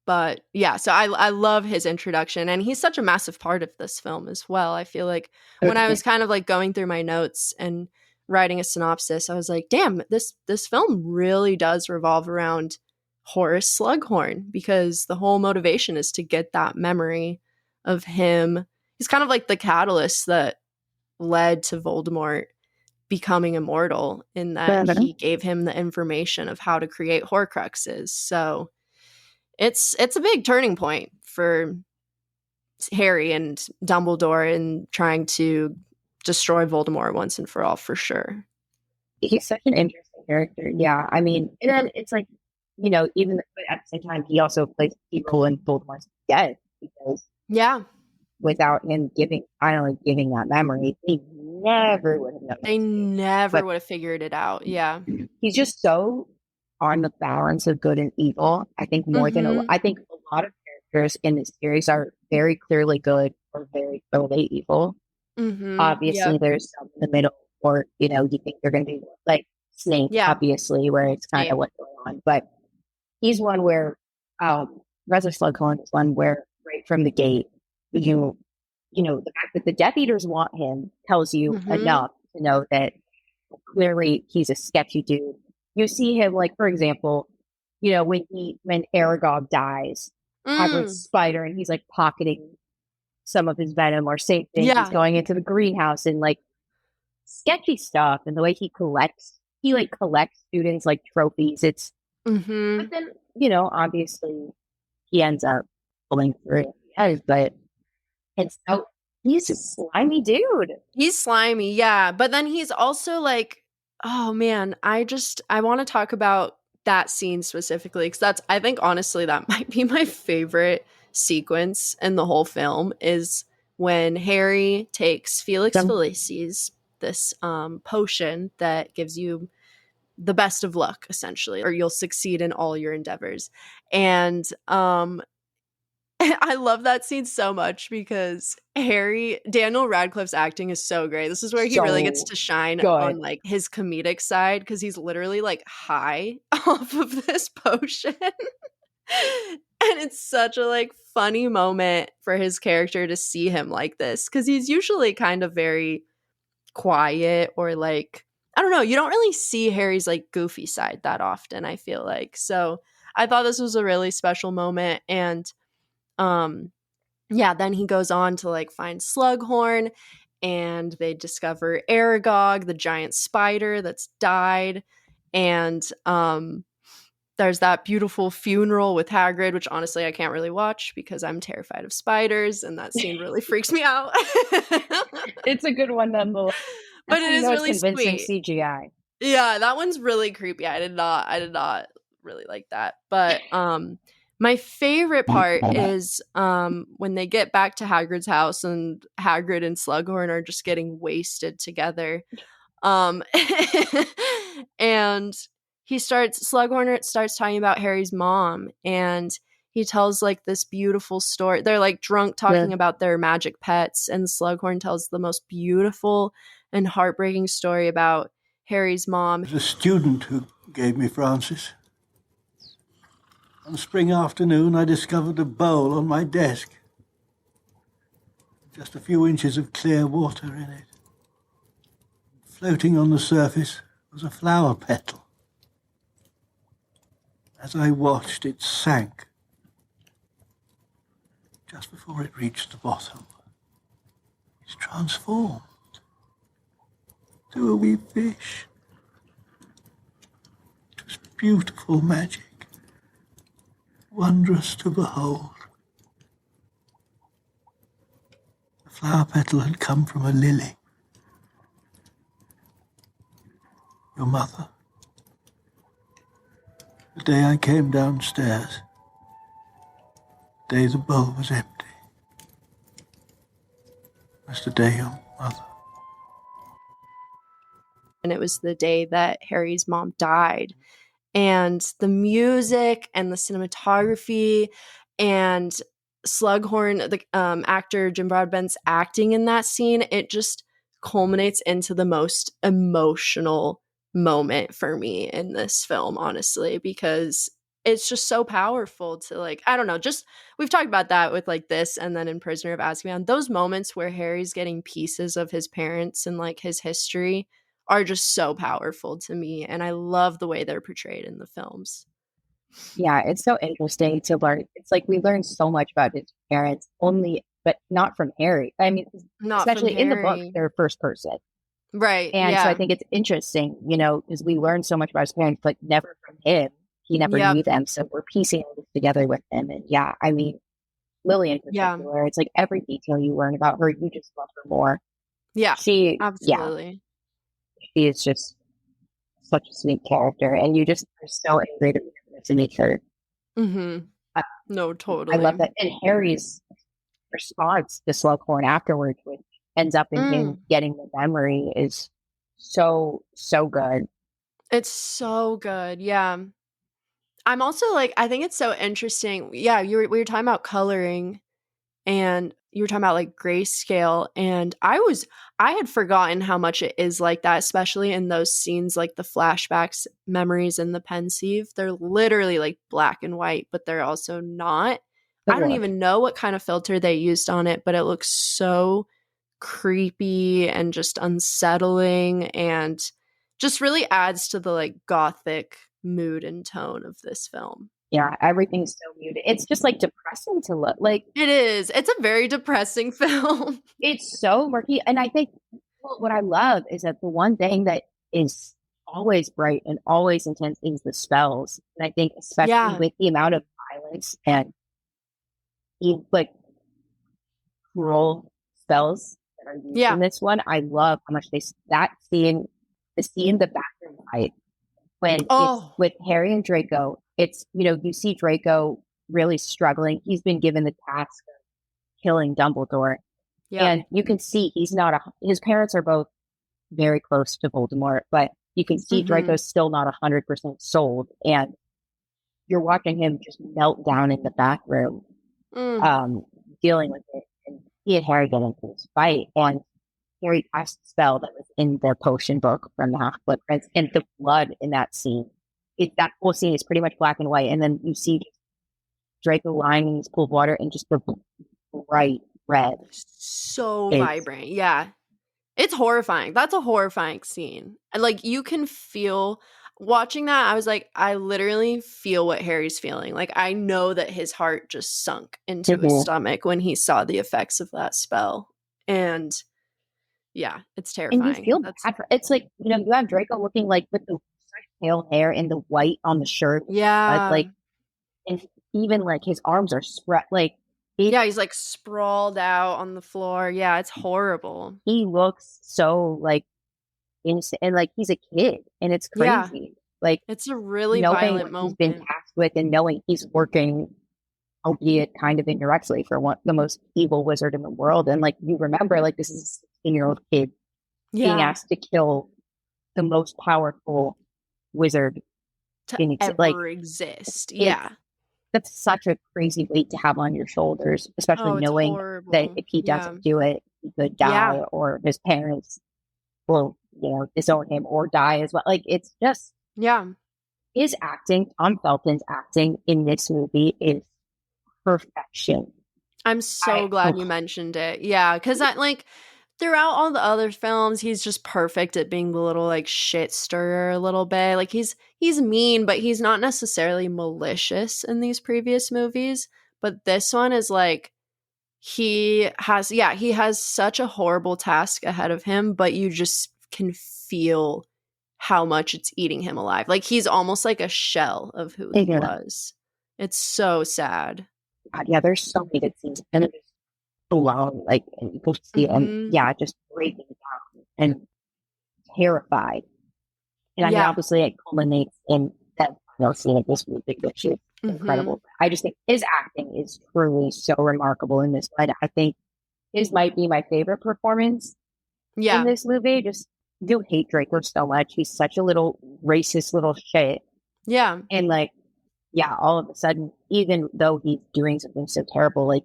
Speaker 2: But yeah, so I love his introduction, and he's such a massive part of this film as well. I feel like when I was kind of like going through my notes and writing a synopsis, I was like, damn, this film really does revolve around Horace Slughorn, because the whole motivation is to get that memory of him. He's kind of like the catalyst that led to Voldemort becoming immortal, in that he gave him the information of how to create Horcruxes. So it's a big turning point for Harry and Dumbledore in trying to destroy Voldemort once and for all, for sure.
Speaker 3: He's such an interesting character. Yeah. I mean, and then it's like, you know, even but at the same time, he also plays a key role in Voldemort's death, because
Speaker 2: Yeah,
Speaker 3: without him finally giving that memory, they never would have known.
Speaker 2: they never would have figured it out. Yeah.
Speaker 3: He's just so on the balance of good and evil. I think more than I think a lot of characters in this series are very clearly good or very clearly evil. Obviously, there's some in the middle, or you know, you think they're going to be like Snape, obviously, where it's kind of what's going on. But he's one where Professor Slughorn is one where right from the gate, you know, the fact that the Death Eaters want him tells you enough to know that clearly he's a sketchy dude. You see him, like, for example, you know, when Aragog dies, Hagrid's spider, and he's like pocketing some of his venom, or same thing, he's going into the greenhouse and like sketchy stuff, and the way he collects students like trophies. It's but then, you know, obviously he ends up pulling through. But it's so he's a slimy dude.
Speaker 2: He's slimy, yeah. But then he's also like, oh man, I want to talk about that scene specifically, because I think honestly that might be my favorite sequence in the whole film, is when Harry takes Felix Felicis, this potion that gives you the best of luck, essentially, or you'll succeed in all your endeavors. And I love that scene so much, because Daniel Radcliffe's acting is so great. This is where he really gets to shine on like his comedic side, because he's literally like high off of this potion. And it's such a like funny moment for his character to see him like this, because he's usually kind of very quiet, or like, I don't know, you don't really see Harry's like goofy side that often, I feel like. So I thought this was a really special moment. And then he goes on to like find Slughorn, and they discover Aragog, the giant spider that's died. And there's that beautiful funeral with Hagrid, which honestly I can't really watch because I'm terrified of spiders, and that scene really freaks me out.
Speaker 3: It's a good one nonetheless.
Speaker 2: But it is really
Speaker 3: convincing
Speaker 2: sweet.
Speaker 3: CGI.
Speaker 2: Yeah, that one's really creepy. I did not really like that. But my favorite part is when they get back to Hagrid's house, and Hagrid and Slughorn are just getting wasted together. And Slughorn starts talking about Harry's mom, and he tells like this beautiful story. They're like drunk talking about their magic pets, and Slughorn tells the most beautiful and heartbreaking story about Harry's mom.
Speaker 8: It was a student who gave me Francis. One spring afternoon, I discovered a bowl on my desk. Just a few inches of clear water in it. Floating on the surface was a flower petal. As I watched, it sank. Just before it reached the bottom, it's transformed to a wee fish. It was beautiful magic, wondrous to behold. The flower petal had come from a lily. Your mother. The day I came downstairs, the day the bowl was empty, was the day your mother.
Speaker 2: And it was the day that Harry's mom died. and the music and the cinematography and Slughorn, the actor Jim Broadbent's acting in that scene, it just culminates into the most emotional moment for me in this film, honestly, because it's just so powerful to, like, I don't know, just we've talked about that with like this and then in Prisoner of Azkaban, those moments where Harry's getting pieces of his parents and like his history are just so powerful to me, and I love the way they're portrayed in the films.
Speaker 3: Yeah, it's so interesting to learn. It's like we learn so much about his parents only, but not from Harry. I mean,
Speaker 2: Not from
Speaker 3: especially in the book,
Speaker 2: Harry.
Speaker 3: they're first person.
Speaker 2: Right.
Speaker 3: And so I
Speaker 2: Yeah.
Speaker 3: think it's interesting, because we learn so much about his parents, but never from him. He never
Speaker 2: Yep.
Speaker 3: knew them. So we're piecing all this together with him. And yeah, I mean, Lily in
Speaker 2: Yeah.
Speaker 3: particular, it's like every detail you learn about her, you just love her more.
Speaker 2: Yeah.
Speaker 3: She
Speaker 2: Absolutely.
Speaker 3: is just such a sweet character. And you just are so angry to meet her.
Speaker 2: Mm-hmm.
Speaker 3: I,
Speaker 2: No, totally.
Speaker 3: I love that. And Harry's response to Slughorn afterwards, which ends up in him getting the memory, is so good.
Speaker 2: It's so good. Yeah. I'm also like, I think it's so interesting. Yeah, we were talking about coloring and you were talking about like grayscale, and I had forgotten how much it is like that, especially in those scenes like the flashbacks, memories, and the pensieve. They're literally like black and white, but they're also not. I don't even know what kind of filter they used on it, but it looks so creepy and just unsettling and just really adds to the like gothic mood and tone of this film.
Speaker 3: Yeah, everything's so muted. It's just like depressing to look. Like,
Speaker 2: It is. It's a very depressing film.
Speaker 3: it's so murky. And I think what I love is that the one thing that is always bright and always intense is the spells. And I think especially with the amount of violence and like cruel spells that are used in this one, I love how much the scene, the bathroom fight when it's with Harry and Draco. It's, you see Draco really struggling. He's been given the task of killing Dumbledore. Yeah. And you can see his parents are both very close to Voldemort, but you can see Draco's still not 100% sold. And you're watching him just melt down in the bathroom, dealing with it. And he and Harry get into this fight, and Harry cast a spell that was in the potion book from the Half-Blood Prince, and the blood in that scene. That whole scene is pretty much black and white, and then you see Draco lying in his pool of water and just the bright red.
Speaker 2: So vibrant. Yeah. It's horrifying. That's a horrifying scene. And like you can feel watching that, I was like, I literally feel what Harry's feeling. Like I know that his heart just sunk into his stomach when he saw the effects of that spell. And yeah, it's terrifying.
Speaker 3: And you feel bad for, it's like, you have Draco looking like with the pale hair and the white on the shirt.
Speaker 2: Yeah.
Speaker 3: Like, and even like his arms are spread, like,
Speaker 2: he's like sprawled out on the floor. Yeah, it's horrible.
Speaker 3: He looks so like innocent, and like he's a kid, and it's crazy. Yeah. Like
Speaker 2: it's a really violent moment.
Speaker 3: He's been tasked with, and knowing he's working, albeit kind of indirectly, for the most evil wizard in the world. And like you remember, like this is a 16-year-old kid being asked to kill the most powerful wizard
Speaker 2: to ever exist. Yeah.
Speaker 3: That's such a crazy weight to have on your shoulders, especially knowing that if he doesn't do it, he could die, or his parents will, disown him or die as well. Like, it's just, his acting, Tom Felton's acting in this movie is perfection.
Speaker 2: I'm so glad you mentioned it. Yeah, because throughout all the other films, he's just perfect at being the little like shit stirrer a little bit. Like he's mean, but he's not necessarily malicious in these previous movies. But this one is like he has such a horrible task ahead of him, but you just can feel how much it's eating him alive. Like he's almost like a shell of who he was. It's so sad.
Speaker 3: God, yeah, there's so many good scenes. And it's long, like, and you can see him, just breaking down and terrified. And I mean, obviously, it culminates in that final scene of this movie, which is incredible. I just think his acting is truly so remarkable in this one. I think his might be my favorite performance in this movie. Just do hate Draco so much. He's such a little racist little shit.
Speaker 2: Yeah.
Speaker 3: And like, yeah, all of a sudden, even though he's doing something so terrible, like,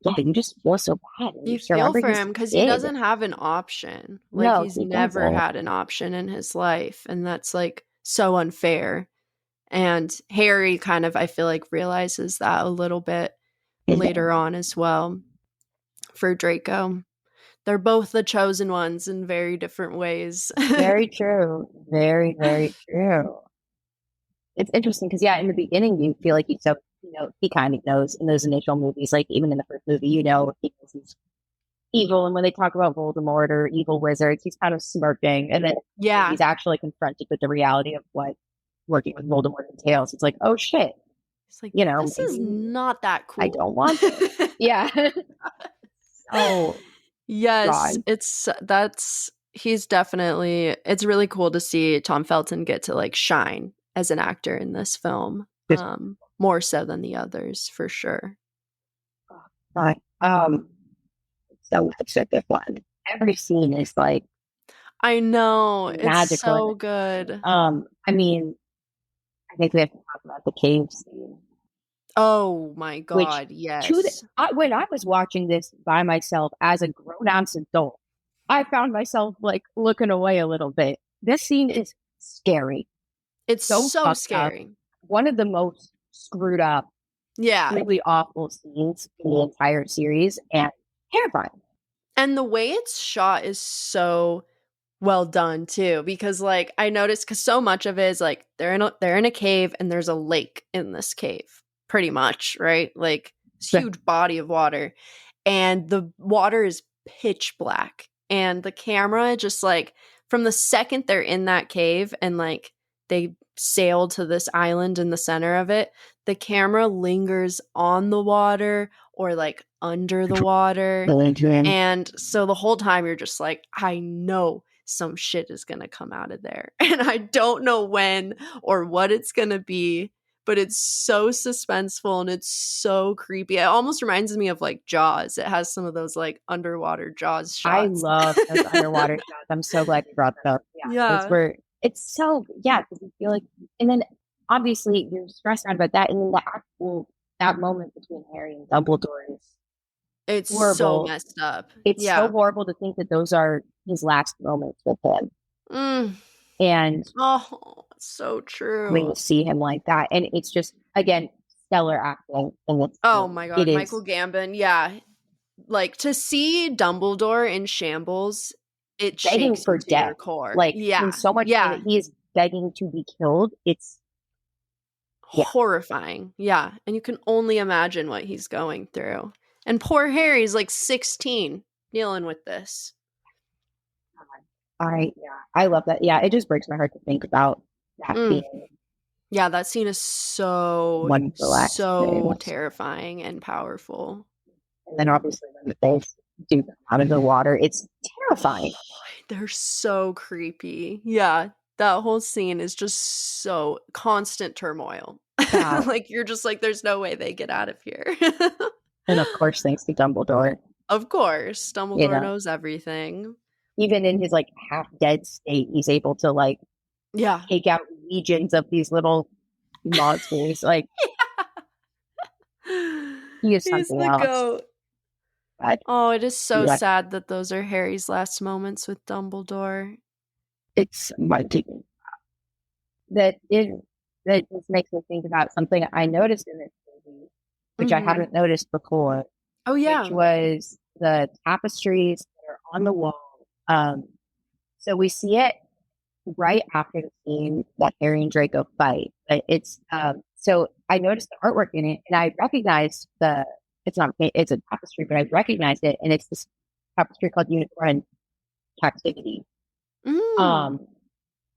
Speaker 3: yeah, you just feel so bad. And you
Speaker 2: You
Speaker 3: just
Speaker 2: feel
Speaker 3: remember
Speaker 2: for
Speaker 3: he's
Speaker 2: him
Speaker 3: a
Speaker 2: because he
Speaker 3: kid.
Speaker 2: doesn't have an option. Like,
Speaker 3: No,
Speaker 2: he's
Speaker 3: he
Speaker 2: never
Speaker 3: doesn't.
Speaker 2: had an option in his life. And that's like so unfair. And Harry kind of, I feel like, realizes that a little bit later on as well for Draco. They're both the chosen ones in very different ways.
Speaker 3: Very true. Very, very true. It's interesting because, yeah, in the beginning, you feel like he kind of knows in those initial movies, like even in the first movie, he knows he's evil. And when they talk about Voldemort or evil wizards, he's kind of smirking. And then when
Speaker 2: Yeah.
Speaker 3: he's actually confronted with the reality of what working with Voldemort entails, it's like, oh shit,
Speaker 2: It's like,
Speaker 3: you know,
Speaker 2: this is
Speaker 3: maybe
Speaker 2: not that cool.
Speaker 3: I don't want this. Yeah. Oh,
Speaker 2: Yes,
Speaker 3: God.
Speaker 2: he's definitely, it's really cool to see Tom Felton get to like shine as an actor in this film.
Speaker 3: Just-
Speaker 2: More so than the others, for sure.
Speaker 3: But, so much at this one. Every scene is like
Speaker 2: I know, it's
Speaker 3: magical.
Speaker 2: so good.
Speaker 3: I mean, I think we have to talk about the cave scene.
Speaker 2: Oh my
Speaker 3: Which,
Speaker 2: God, yes.
Speaker 3: when I was watching this by myself as a grown-ass adult, I found myself like looking away a little bit. This scene is scary.
Speaker 2: It's
Speaker 3: so
Speaker 2: so
Speaker 3: fucked up.
Speaker 2: scary.
Speaker 3: One of the most screwed up,
Speaker 2: Yeah.
Speaker 3: really awful scenes in the entire series, and terrifying.
Speaker 2: And the way it's shot is so well done too, because like I noticed, because so much of it is like they're in a cave and there's a lake in this cave, pretty much, right? Like this huge body of water, and the water is pitch black, and the camera just like from the second they're in that cave and like they sail to this island in the center of it, the camera lingers on the water or like under the water. And so the whole time you're just like, I know some shit is going to come out of there. And I don't know when or what it's going to be, but it's so suspenseful and it's so creepy. It almost reminds me of like Jaws. It has some of those like underwater Jaws shots.
Speaker 3: I love those underwater shots. I'm so glad you brought that up.
Speaker 2: Yeah.
Speaker 3: It's so, because you feel like, and then obviously you're stressed out about that. And then that moment between Harry and Dumbledore is
Speaker 2: it's
Speaker 3: horrible.
Speaker 2: So messed up.
Speaker 3: It's so horrible to think that those are his last moments with him. And
Speaker 2: so true.
Speaker 3: When you see him like that, and it's just, again, stellar acting.
Speaker 2: Oh my God, Michael Gambon. Yeah. Like to see Dumbledore in shambles, it
Speaker 3: begging
Speaker 2: shakes
Speaker 3: for
Speaker 2: you to
Speaker 3: death.
Speaker 2: your core.
Speaker 3: Like, in so much pain that he is begging to be killed. It's
Speaker 2: horrifying. Yeah. And you can only imagine what he's going through. And poor Harry's like 16 dealing with this.
Speaker 3: I love that. Yeah, it just breaks my heart to think about that being.
Speaker 2: Yeah, that scene is so terrifying and powerful.
Speaker 3: And then obviously when they do come out of the water, it's terrifying.
Speaker 2: They're so creepy. Yeah, that whole scene is just so constant turmoil.
Speaker 3: Yeah.
Speaker 2: Like you're just like, there's no way they get out of here.
Speaker 3: And of course, thanks to Dumbledore.
Speaker 2: Of course, Dumbledore knows everything.
Speaker 3: Even in his like half dead state, he's able to like take out legions of these little monsters. Like he is something else.
Speaker 2: Goat. But it is so sad that those are Harry's last moments with Dumbledore.
Speaker 3: It's my taking. That just makes me think about something I noticed in this movie, which I hadn't noticed before.
Speaker 2: Oh yeah,
Speaker 3: which was the tapestries that are on the wall. So we see it right after the scene that Harry and Draco fight. It's so I noticed the artwork in it, and I recognized it's a tapestry, but I recognized it, and it's this tapestry called Unicorn Captivity.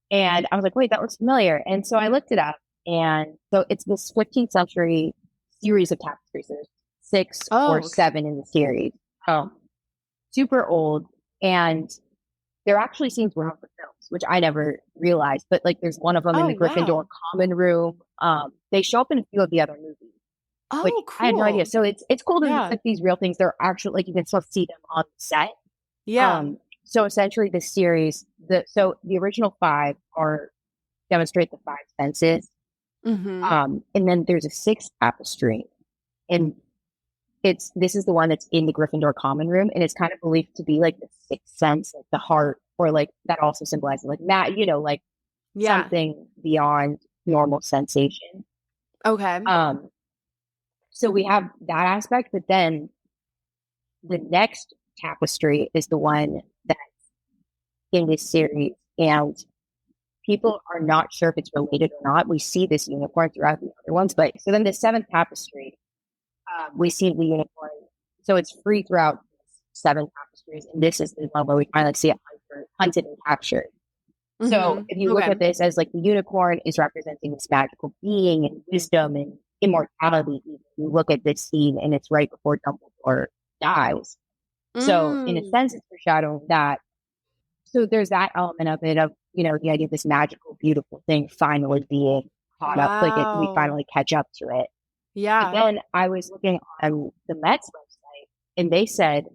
Speaker 3: And I was like, wait, that looks familiar. And so I looked it up, and so it's this 15th century series of tapestries. There's 6 or 7 in the series. Super old, and they're actually scenes were out for films, which I never realized. But like, there's one of them in the Gryffindor common room. They show up in a few of the other movies, which cool. I had no idea. So it's cool to like these real things. They're actually like you can still see them on set.
Speaker 2: Yeah.
Speaker 3: So essentially, the series, the original 5 demonstrate the 5 senses, And then there's a sixth tapestry, and this is the one that's in the Gryffindor common room, and it's kind of believed to be like the sixth sense, like the heart, or like that also symbolizes like that, like something beyond normal sensation.
Speaker 2: Okay.
Speaker 3: So we have that aspect, but then the next tapestry is the one that's in this series, and people are not sure if it's related or not. We see this unicorn throughout the other ones, but so then the seventh tapestry, we see the unicorn. So it's free throughout 7 tapestries, and this is the one where we finally see it hunted and captured. So if you look at this as like the unicorn is representing this magical being and wisdom and immortality, you look at this scene and it's right before Dumbledore dies. So in a sense, it's foreshadowing that. So there's that element of it, of, the idea of this magical, beautiful thing finally being caught up, like we finally catch up to it.
Speaker 2: Yeah.
Speaker 3: And then I was looking on the Met's website, and they said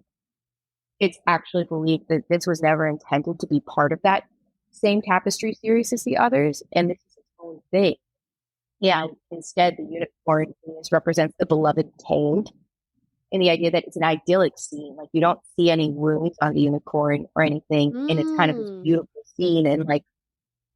Speaker 3: it's actually believed that this was never intended to be part of that same tapestry series as the others, and this is its own thing. Yeah, instead, the unicorn represents the beloved tamed, and the idea that it's an idyllic scene. Like, you don't see any wounds on the unicorn or anything, and it's kind of this beautiful scene and like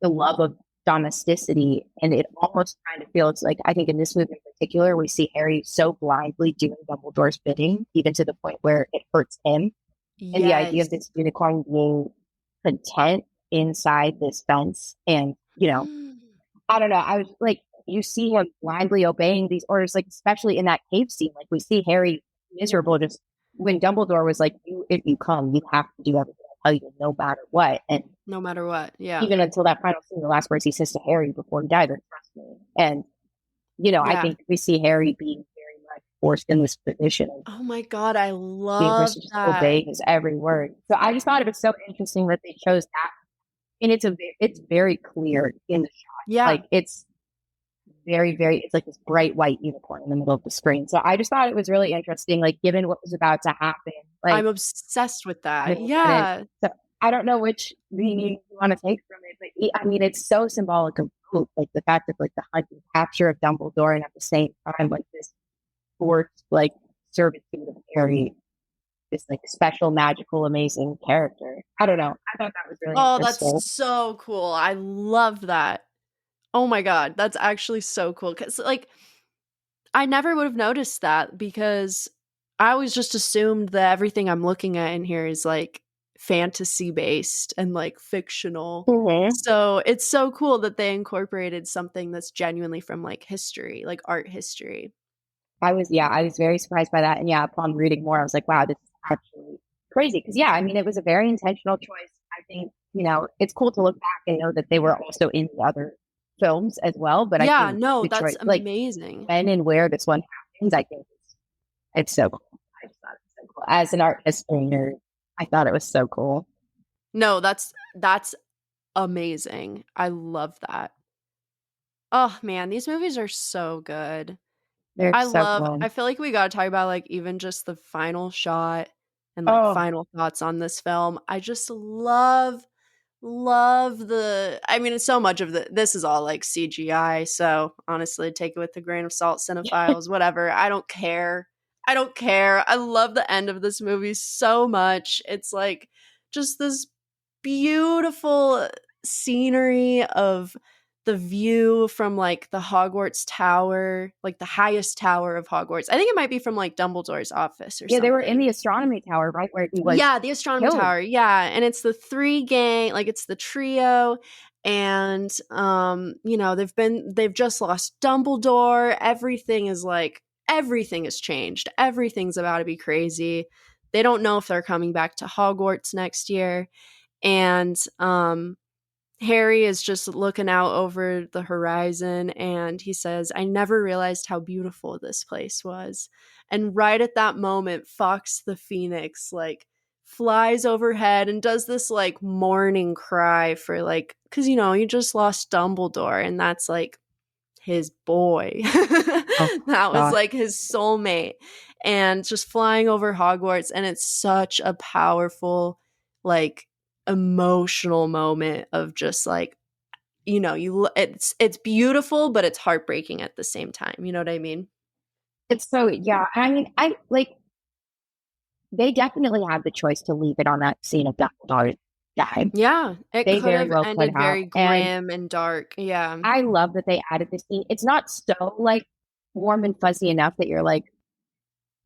Speaker 3: the love of domesticity. And it almost kind of feels like, I think in this movie in particular, we see Harry so blindly doing Dumbledore's bidding, even to the point where it hurts him. Yes. And the idea of this unicorn being content inside this fence, and I don't know, I was like, you see him blindly obeying these orders, like especially in that cave scene, like we see Harry miserable, just when Dumbledore was like, if you come, you have to do everything I tell you, no matter what. And
Speaker 2: no matter what, yeah,
Speaker 3: even until that final scene, the last words he says to Harry before he died, trust me. And I think we see Harry being very much forced in this position.
Speaker 2: Oh my god, I love
Speaker 3: just obey his every word. So I just thought it was so interesting that they chose that, and it's very clear in the shot.
Speaker 2: Yeah,
Speaker 3: like it's very, very, it's like this bright white unicorn in the middle of the screen. So I just thought it was really interesting, like given what was about to happen. Like,
Speaker 2: I'm obsessed with that. Yeah.
Speaker 3: So I don't know which meaning you want to take from it, but I mean, it's so symbolic of hope, like the fact of like the hunt and capture of Dumbledore, and at the same time, like this forced like servitude of Harry, this like special, magical, amazing character. I don't know. I thought that was really interesting.
Speaker 2: That's so cool. I love that. Oh my god, that's actually so cool. Because like, I never would have noticed that, because I always just assumed that everything I'm looking at in here is like fantasy based and like fictional. So it's so cool that they incorporated something that's genuinely from like history, like art history.
Speaker 3: I was very surprised by that. And upon reading more, I was like, wow, this is actually crazy. Because I mean, it was a very intentional choice. I think, it's cool to look back and know that they were also in the other films as well. But I think
Speaker 2: that's
Speaker 3: choice,
Speaker 2: amazing.
Speaker 3: Like, when and where this one happens, I think it's so cool. I just thought it was so cool. As an art history nerd, I thought it was so cool.
Speaker 2: No, that's amazing. I love that. Oh man, these movies are so good. I feel like we gotta talk about like even just the final shot and like final thoughts on this film. I just love I mean, it's so much of this is all like CGI, so honestly, take it with a grain of salt, cinephiles, whatever. I don't care. I love the end of this movie so much. It's like just this beautiful scenery of the view from like the Hogwarts Tower, like the highest tower of Hogwarts. I think it might be from like Dumbledore's office or something.
Speaker 3: Yeah, they were in the astronomy tower, right? Where he was.
Speaker 2: Yeah, the astronomy tower. Yeah. And it's the it's the trio. And they've just lost Dumbledore. Everything has changed. Everything's about to be crazy. They don't know if they're coming back to Hogwarts next year. And Harry is just looking out over the horizon, and he says, I never realized how beautiful this place was. And right at that moment, Fox the Phoenix like flies overhead and does this like mourning cry for like, because he just lost Dumbledore, and that's like his boy. That was like his soulmate, and just flying over Hogwarts. And it's such a powerful, like, emotional moment of just like, you know, it's beautiful, but it's heartbreaking at the same time. You know what I mean?
Speaker 3: It's so, yeah. I mean, I like, they definitely had the choice to leave it on that scene of Dumbledore dying.
Speaker 2: Yeah, it
Speaker 3: They
Speaker 2: could
Speaker 3: very
Speaker 2: have
Speaker 3: well could
Speaker 2: ended
Speaker 3: have.
Speaker 2: very
Speaker 3: And
Speaker 2: grim and dark. Yeah.
Speaker 3: I love that they added this scene. It's not so like warm and fuzzy enough that you're like,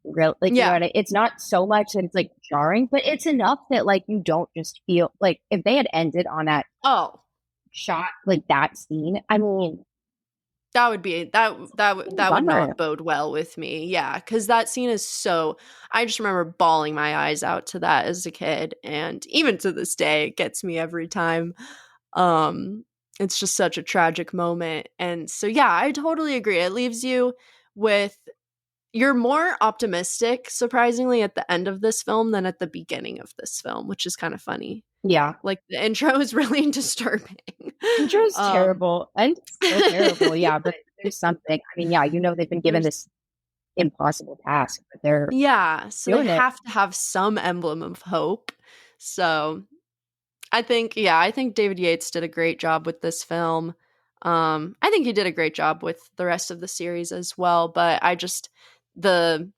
Speaker 3: real, like, you know
Speaker 2: Yeah.
Speaker 3: what it's not so much that it's like jarring, but it's enough that like you don't just feel like if they had ended on that
Speaker 2: Oh,
Speaker 3: shot, like that scene, I mean,
Speaker 2: that would be that would
Speaker 3: bummer.
Speaker 2: not bode well with me. Yeah, because that scene is so. I just remember bawling my eyes out to that as a kid, and even to this day, it gets me every time. It's just such a tragic moment, and so yeah, I totally agree. It leaves you with you're more optimistic, surprisingly, at the end of this film than at the beginning of this film, which is kind of funny.
Speaker 3: Yeah.
Speaker 2: Like the intro is really disturbing.
Speaker 3: Intro's terrible and still terrible, yeah, but there's something. I mean, yeah, you know they've been given this impossible task, but they're
Speaker 2: so
Speaker 3: doing
Speaker 2: they
Speaker 3: it.
Speaker 2: have to have some emblem of hope. So I think David Yates did a great job with this film. I think he did a great job with the rest of the series as well, but I just the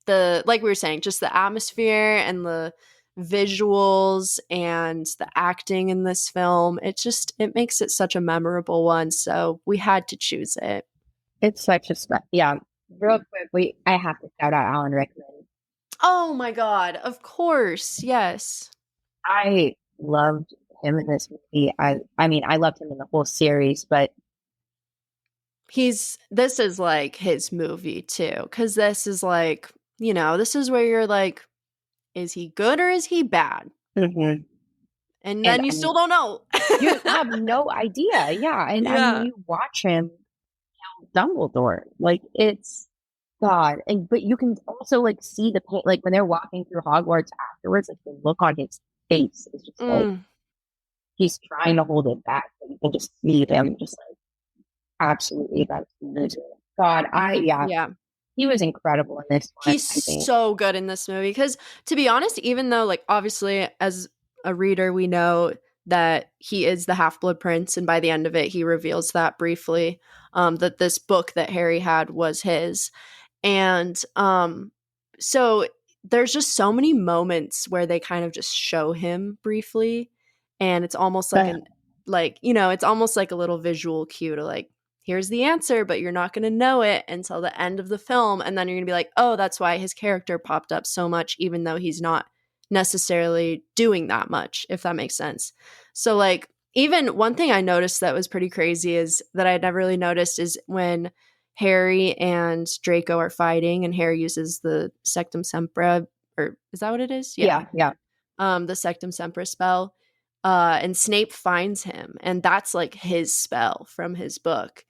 Speaker 2: like we were saying, just the atmosphere and the visuals and the acting in this film, it makes it such a memorable one, so we had to choose it.
Speaker 3: It's such a yeah. Real quick, I have to shout out Alan Rickman.
Speaker 2: Oh my god, of course, yes.
Speaker 3: I loved him in this movie. I mean, I loved him in the whole series, but
Speaker 2: this is like his movie too, because this is like, you know, this is where you're like, is he good or is he bad?
Speaker 3: Mm-hmm.
Speaker 2: And then you still don't know.
Speaker 3: You have no idea. Yeah. And I mean, you watch him Dumbledore. Like it's God. And but you can also like see the pain, like when they're walking through Hogwarts afterwards, like the look on his face is just like he's trying to hold it back, but you can just see him just like absolutely about to lose it. God, he was incredible in this one.
Speaker 2: He's so good in this movie because, to be honest, even though like obviously as a reader we know that he is the Half-Blood Prince, and by the end of it he reveals that briefly, that this book that Harry had was his, and so there's just so many moments where they kind of just show him briefly, and it's almost like it's almost like a little visual cue to like, here's the answer, but you're not going to know it until the end of the film. And then you're going to be like, oh, that's why his character popped up so much, even though he's not necessarily doing that much, if that makes sense. So like, even one thing I noticed that was pretty crazy is that I had never really noticed is when Harry and Draco are fighting and Harry uses the Sectum Sempra, or is that what it is?
Speaker 3: Yeah.
Speaker 2: The Sectum Sempra spell. And Snape finds him, and that's like his spell from his book.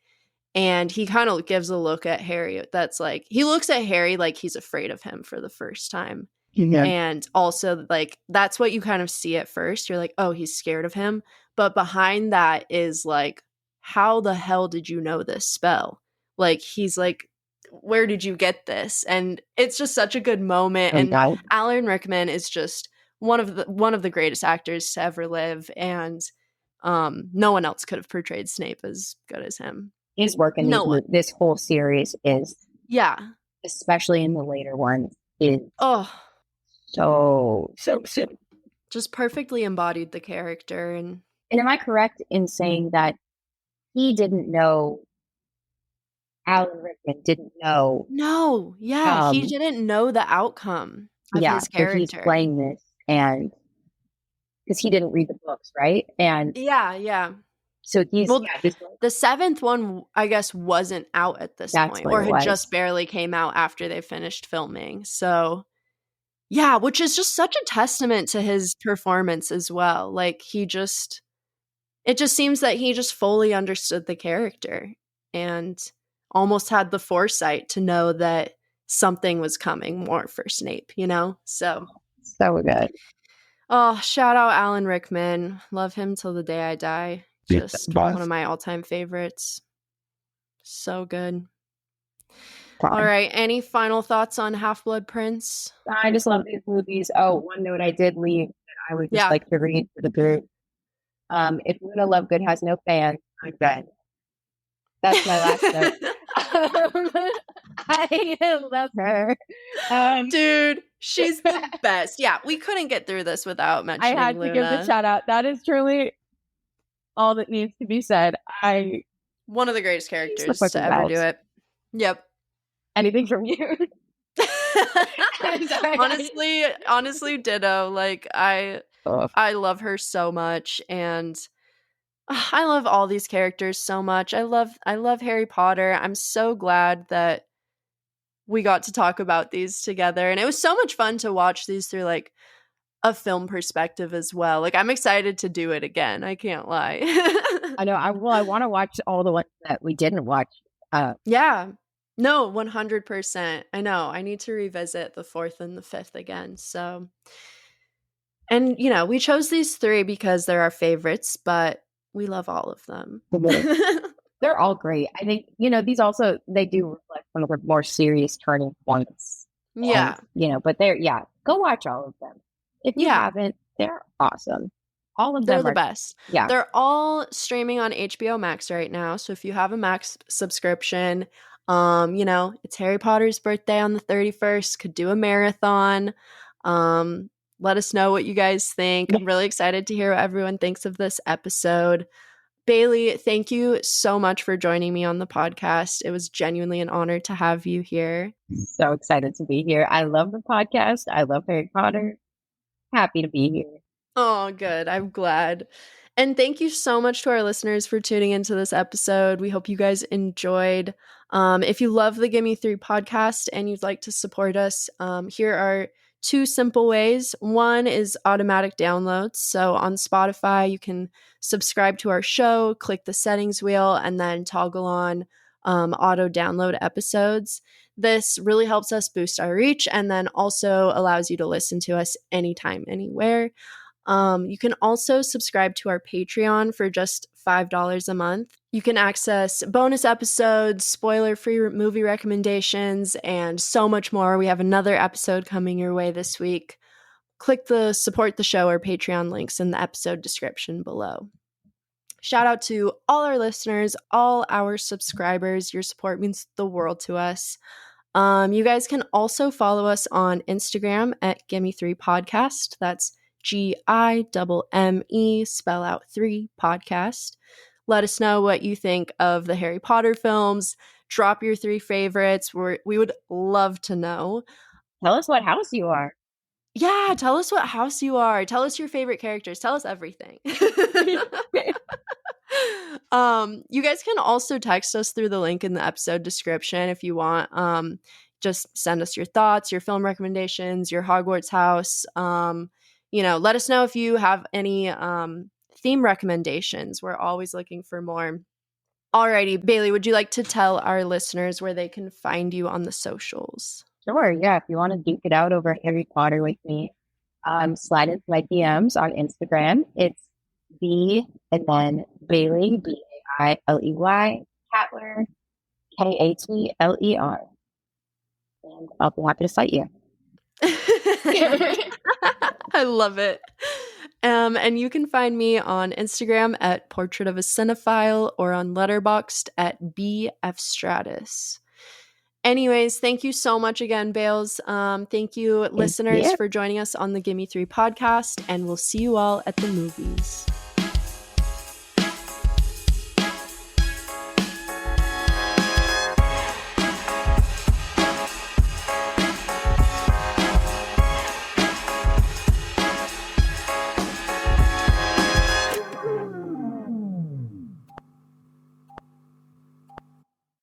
Speaker 2: And he kind of gives a look at Harry that's like, he looks at Harry like he's afraid of him for the first time.
Speaker 3: Yeah.
Speaker 2: And also like, that's what you kind of see at first. You're like, oh, he's scared of him. But behind that is like, how the hell did you know this spell? Like, he's like, where did you get this? And it's just such a good moment. And Alan Rickman is just one of the greatest actors to ever live. And no one else could have portrayed Snape as good as him.
Speaker 3: His work in this whole series is, especially in the later ones, is so
Speaker 2: just perfectly embodied the character. And
Speaker 3: am I correct in saying that he didn't know, Alan Rickman didn't know?
Speaker 2: No, he didn't know the outcome of his character.
Speaker 3: So he's playing this, and because he didn't read the books, right? And so he's
Speaker 2: the seventh one, I guess, wasn't out at this point, or had just barely came out after they finished filming. So, which is just such a testament to his performance as well. Like it just seems that he just fully understood the character and almost had the foresight to know that something was coming more for Snape, you know? So
Speaker 3: good.
Speaker 2: Oh, shout out Alan Rickman. Love him till the day I die. Just one of my all-time favorites. So good. All right. Any final thoughts on Half-Blood Prince?
Speaker 3: I just love these movies. Oh, one note I did leave that I would just like to read for the group. If Luna Lovegood has no fans, I'm done. That's my last note. I love her.
Speaker 2: Dude, she's the best. Yeah, we couldn't get through this without
Speaker 3: I
Speaker 2: mentioning
Speaker 3: had to
Speaker 2: Luna.
Speaker 3: give the shout out. That is truly all that needs to be said.
Speaker 2: One of the greatest characters
Speaker 3: fucking
Speaker 2: to ever
Speaker 3: best.
Speaker 2: do it. Yep.
Speaker 3: Anything from you?
Speaker 2: honestly, ditto. Like I love her so much, and I love all these characters so much. I love Harry Potter. I'm so glad that we got to talk about these together, and it was so much fun to watch these through like a film perspective as well. Like I'm excited to do it again. I can't lie.
Speaker 3: I know. I want to watch all the ones that we didn't watch.
Speaker 2: Yeah. No, 100%. I know. I need to revisit the 4th and the 5th again. So, and we chose these 3 because they're our favorites, but we love all of them.
Speaker 3: They're all great. I think, these also, they do reflect some of the more serious turning points.
Speaker 2: Yeah.
Speaker 3: And, but go watch all of them. If you haven't, they're awesome. All of them
Speaker 2: are the best.
Speaker 3: Yeah.
Speaker 2: They're all streaming on HBO Max right now. So if you have a Max subscription, it's Harry Potter's birthday on the 31st. Could do a marathon. Let us know what you guys think. I'm really excited to hear what everyone thinks of this episode. Bailey, thank you so much for joining me on the podcast. It was genuinely an honor to have you here.
Speaker 3: So excited to be here. I love the podcast. I love Harry Potter. Happy to be here.
Speaker 2: Oh, good. I'm glad. And thank you so much to our listeners for tuning into this episode. We hope you guys enjoyed. If you love the Gimme 3 podcast and you'd like to support us, here are 2 simple ways. One is automatic downloads. So on Spotify, you can subscribe to our show, click the settings wheel, and then toggle on auto download episodes. This really helps us boost our reach and then also allows you to listen to us anytime, anywhere. You can also subscribe to our Patreon for just $5 a month. You can access bonus episodes, spoiler-free movie recommendations, and so much more. We have another episode coming your way this week. Click the support the show or Patreon links in the episode description below. Shout out to all our listeners, all our subscribers. Your support means the world to us. You guys can also follow us on Instagram at Gimme3Podcast. That's GIMME, spell out 3 podcast. Let us know what you think of the Harry Potter films. Drop your 3 favorites. We would love to know.
Speaker 3: Tell us what house you are.
Speaker 2: Yeah, tell us what house you are. Tell us your favorite characters. Tell us everything. You guys can also text us through the link in the episode description if you want. Just send us your thoughts, your film recommendations, your Hogwarts house. Let us know if you have any theme recommendations. We're always looking for more. Alrighty, Bailey, would you like to tell our listeners where they can find you on the socials?
Speaker 3: Sure, yeah. If you want to duke it out over Harry Potter with me, slide into my DMs on Instagram. It's B and then Bailey, Bailey, Katler, Katler. And I'll be happy to cite you.
Speaker 2: I love it. And you can find me on Instagram at Portrait of a Cinephile or on Letterboxd at B Efstratis. Anyways, thank you so much again, Bales. Thank you, listeners, for joining us on the Gimme 3 podcast, and we'll see you all at the movies.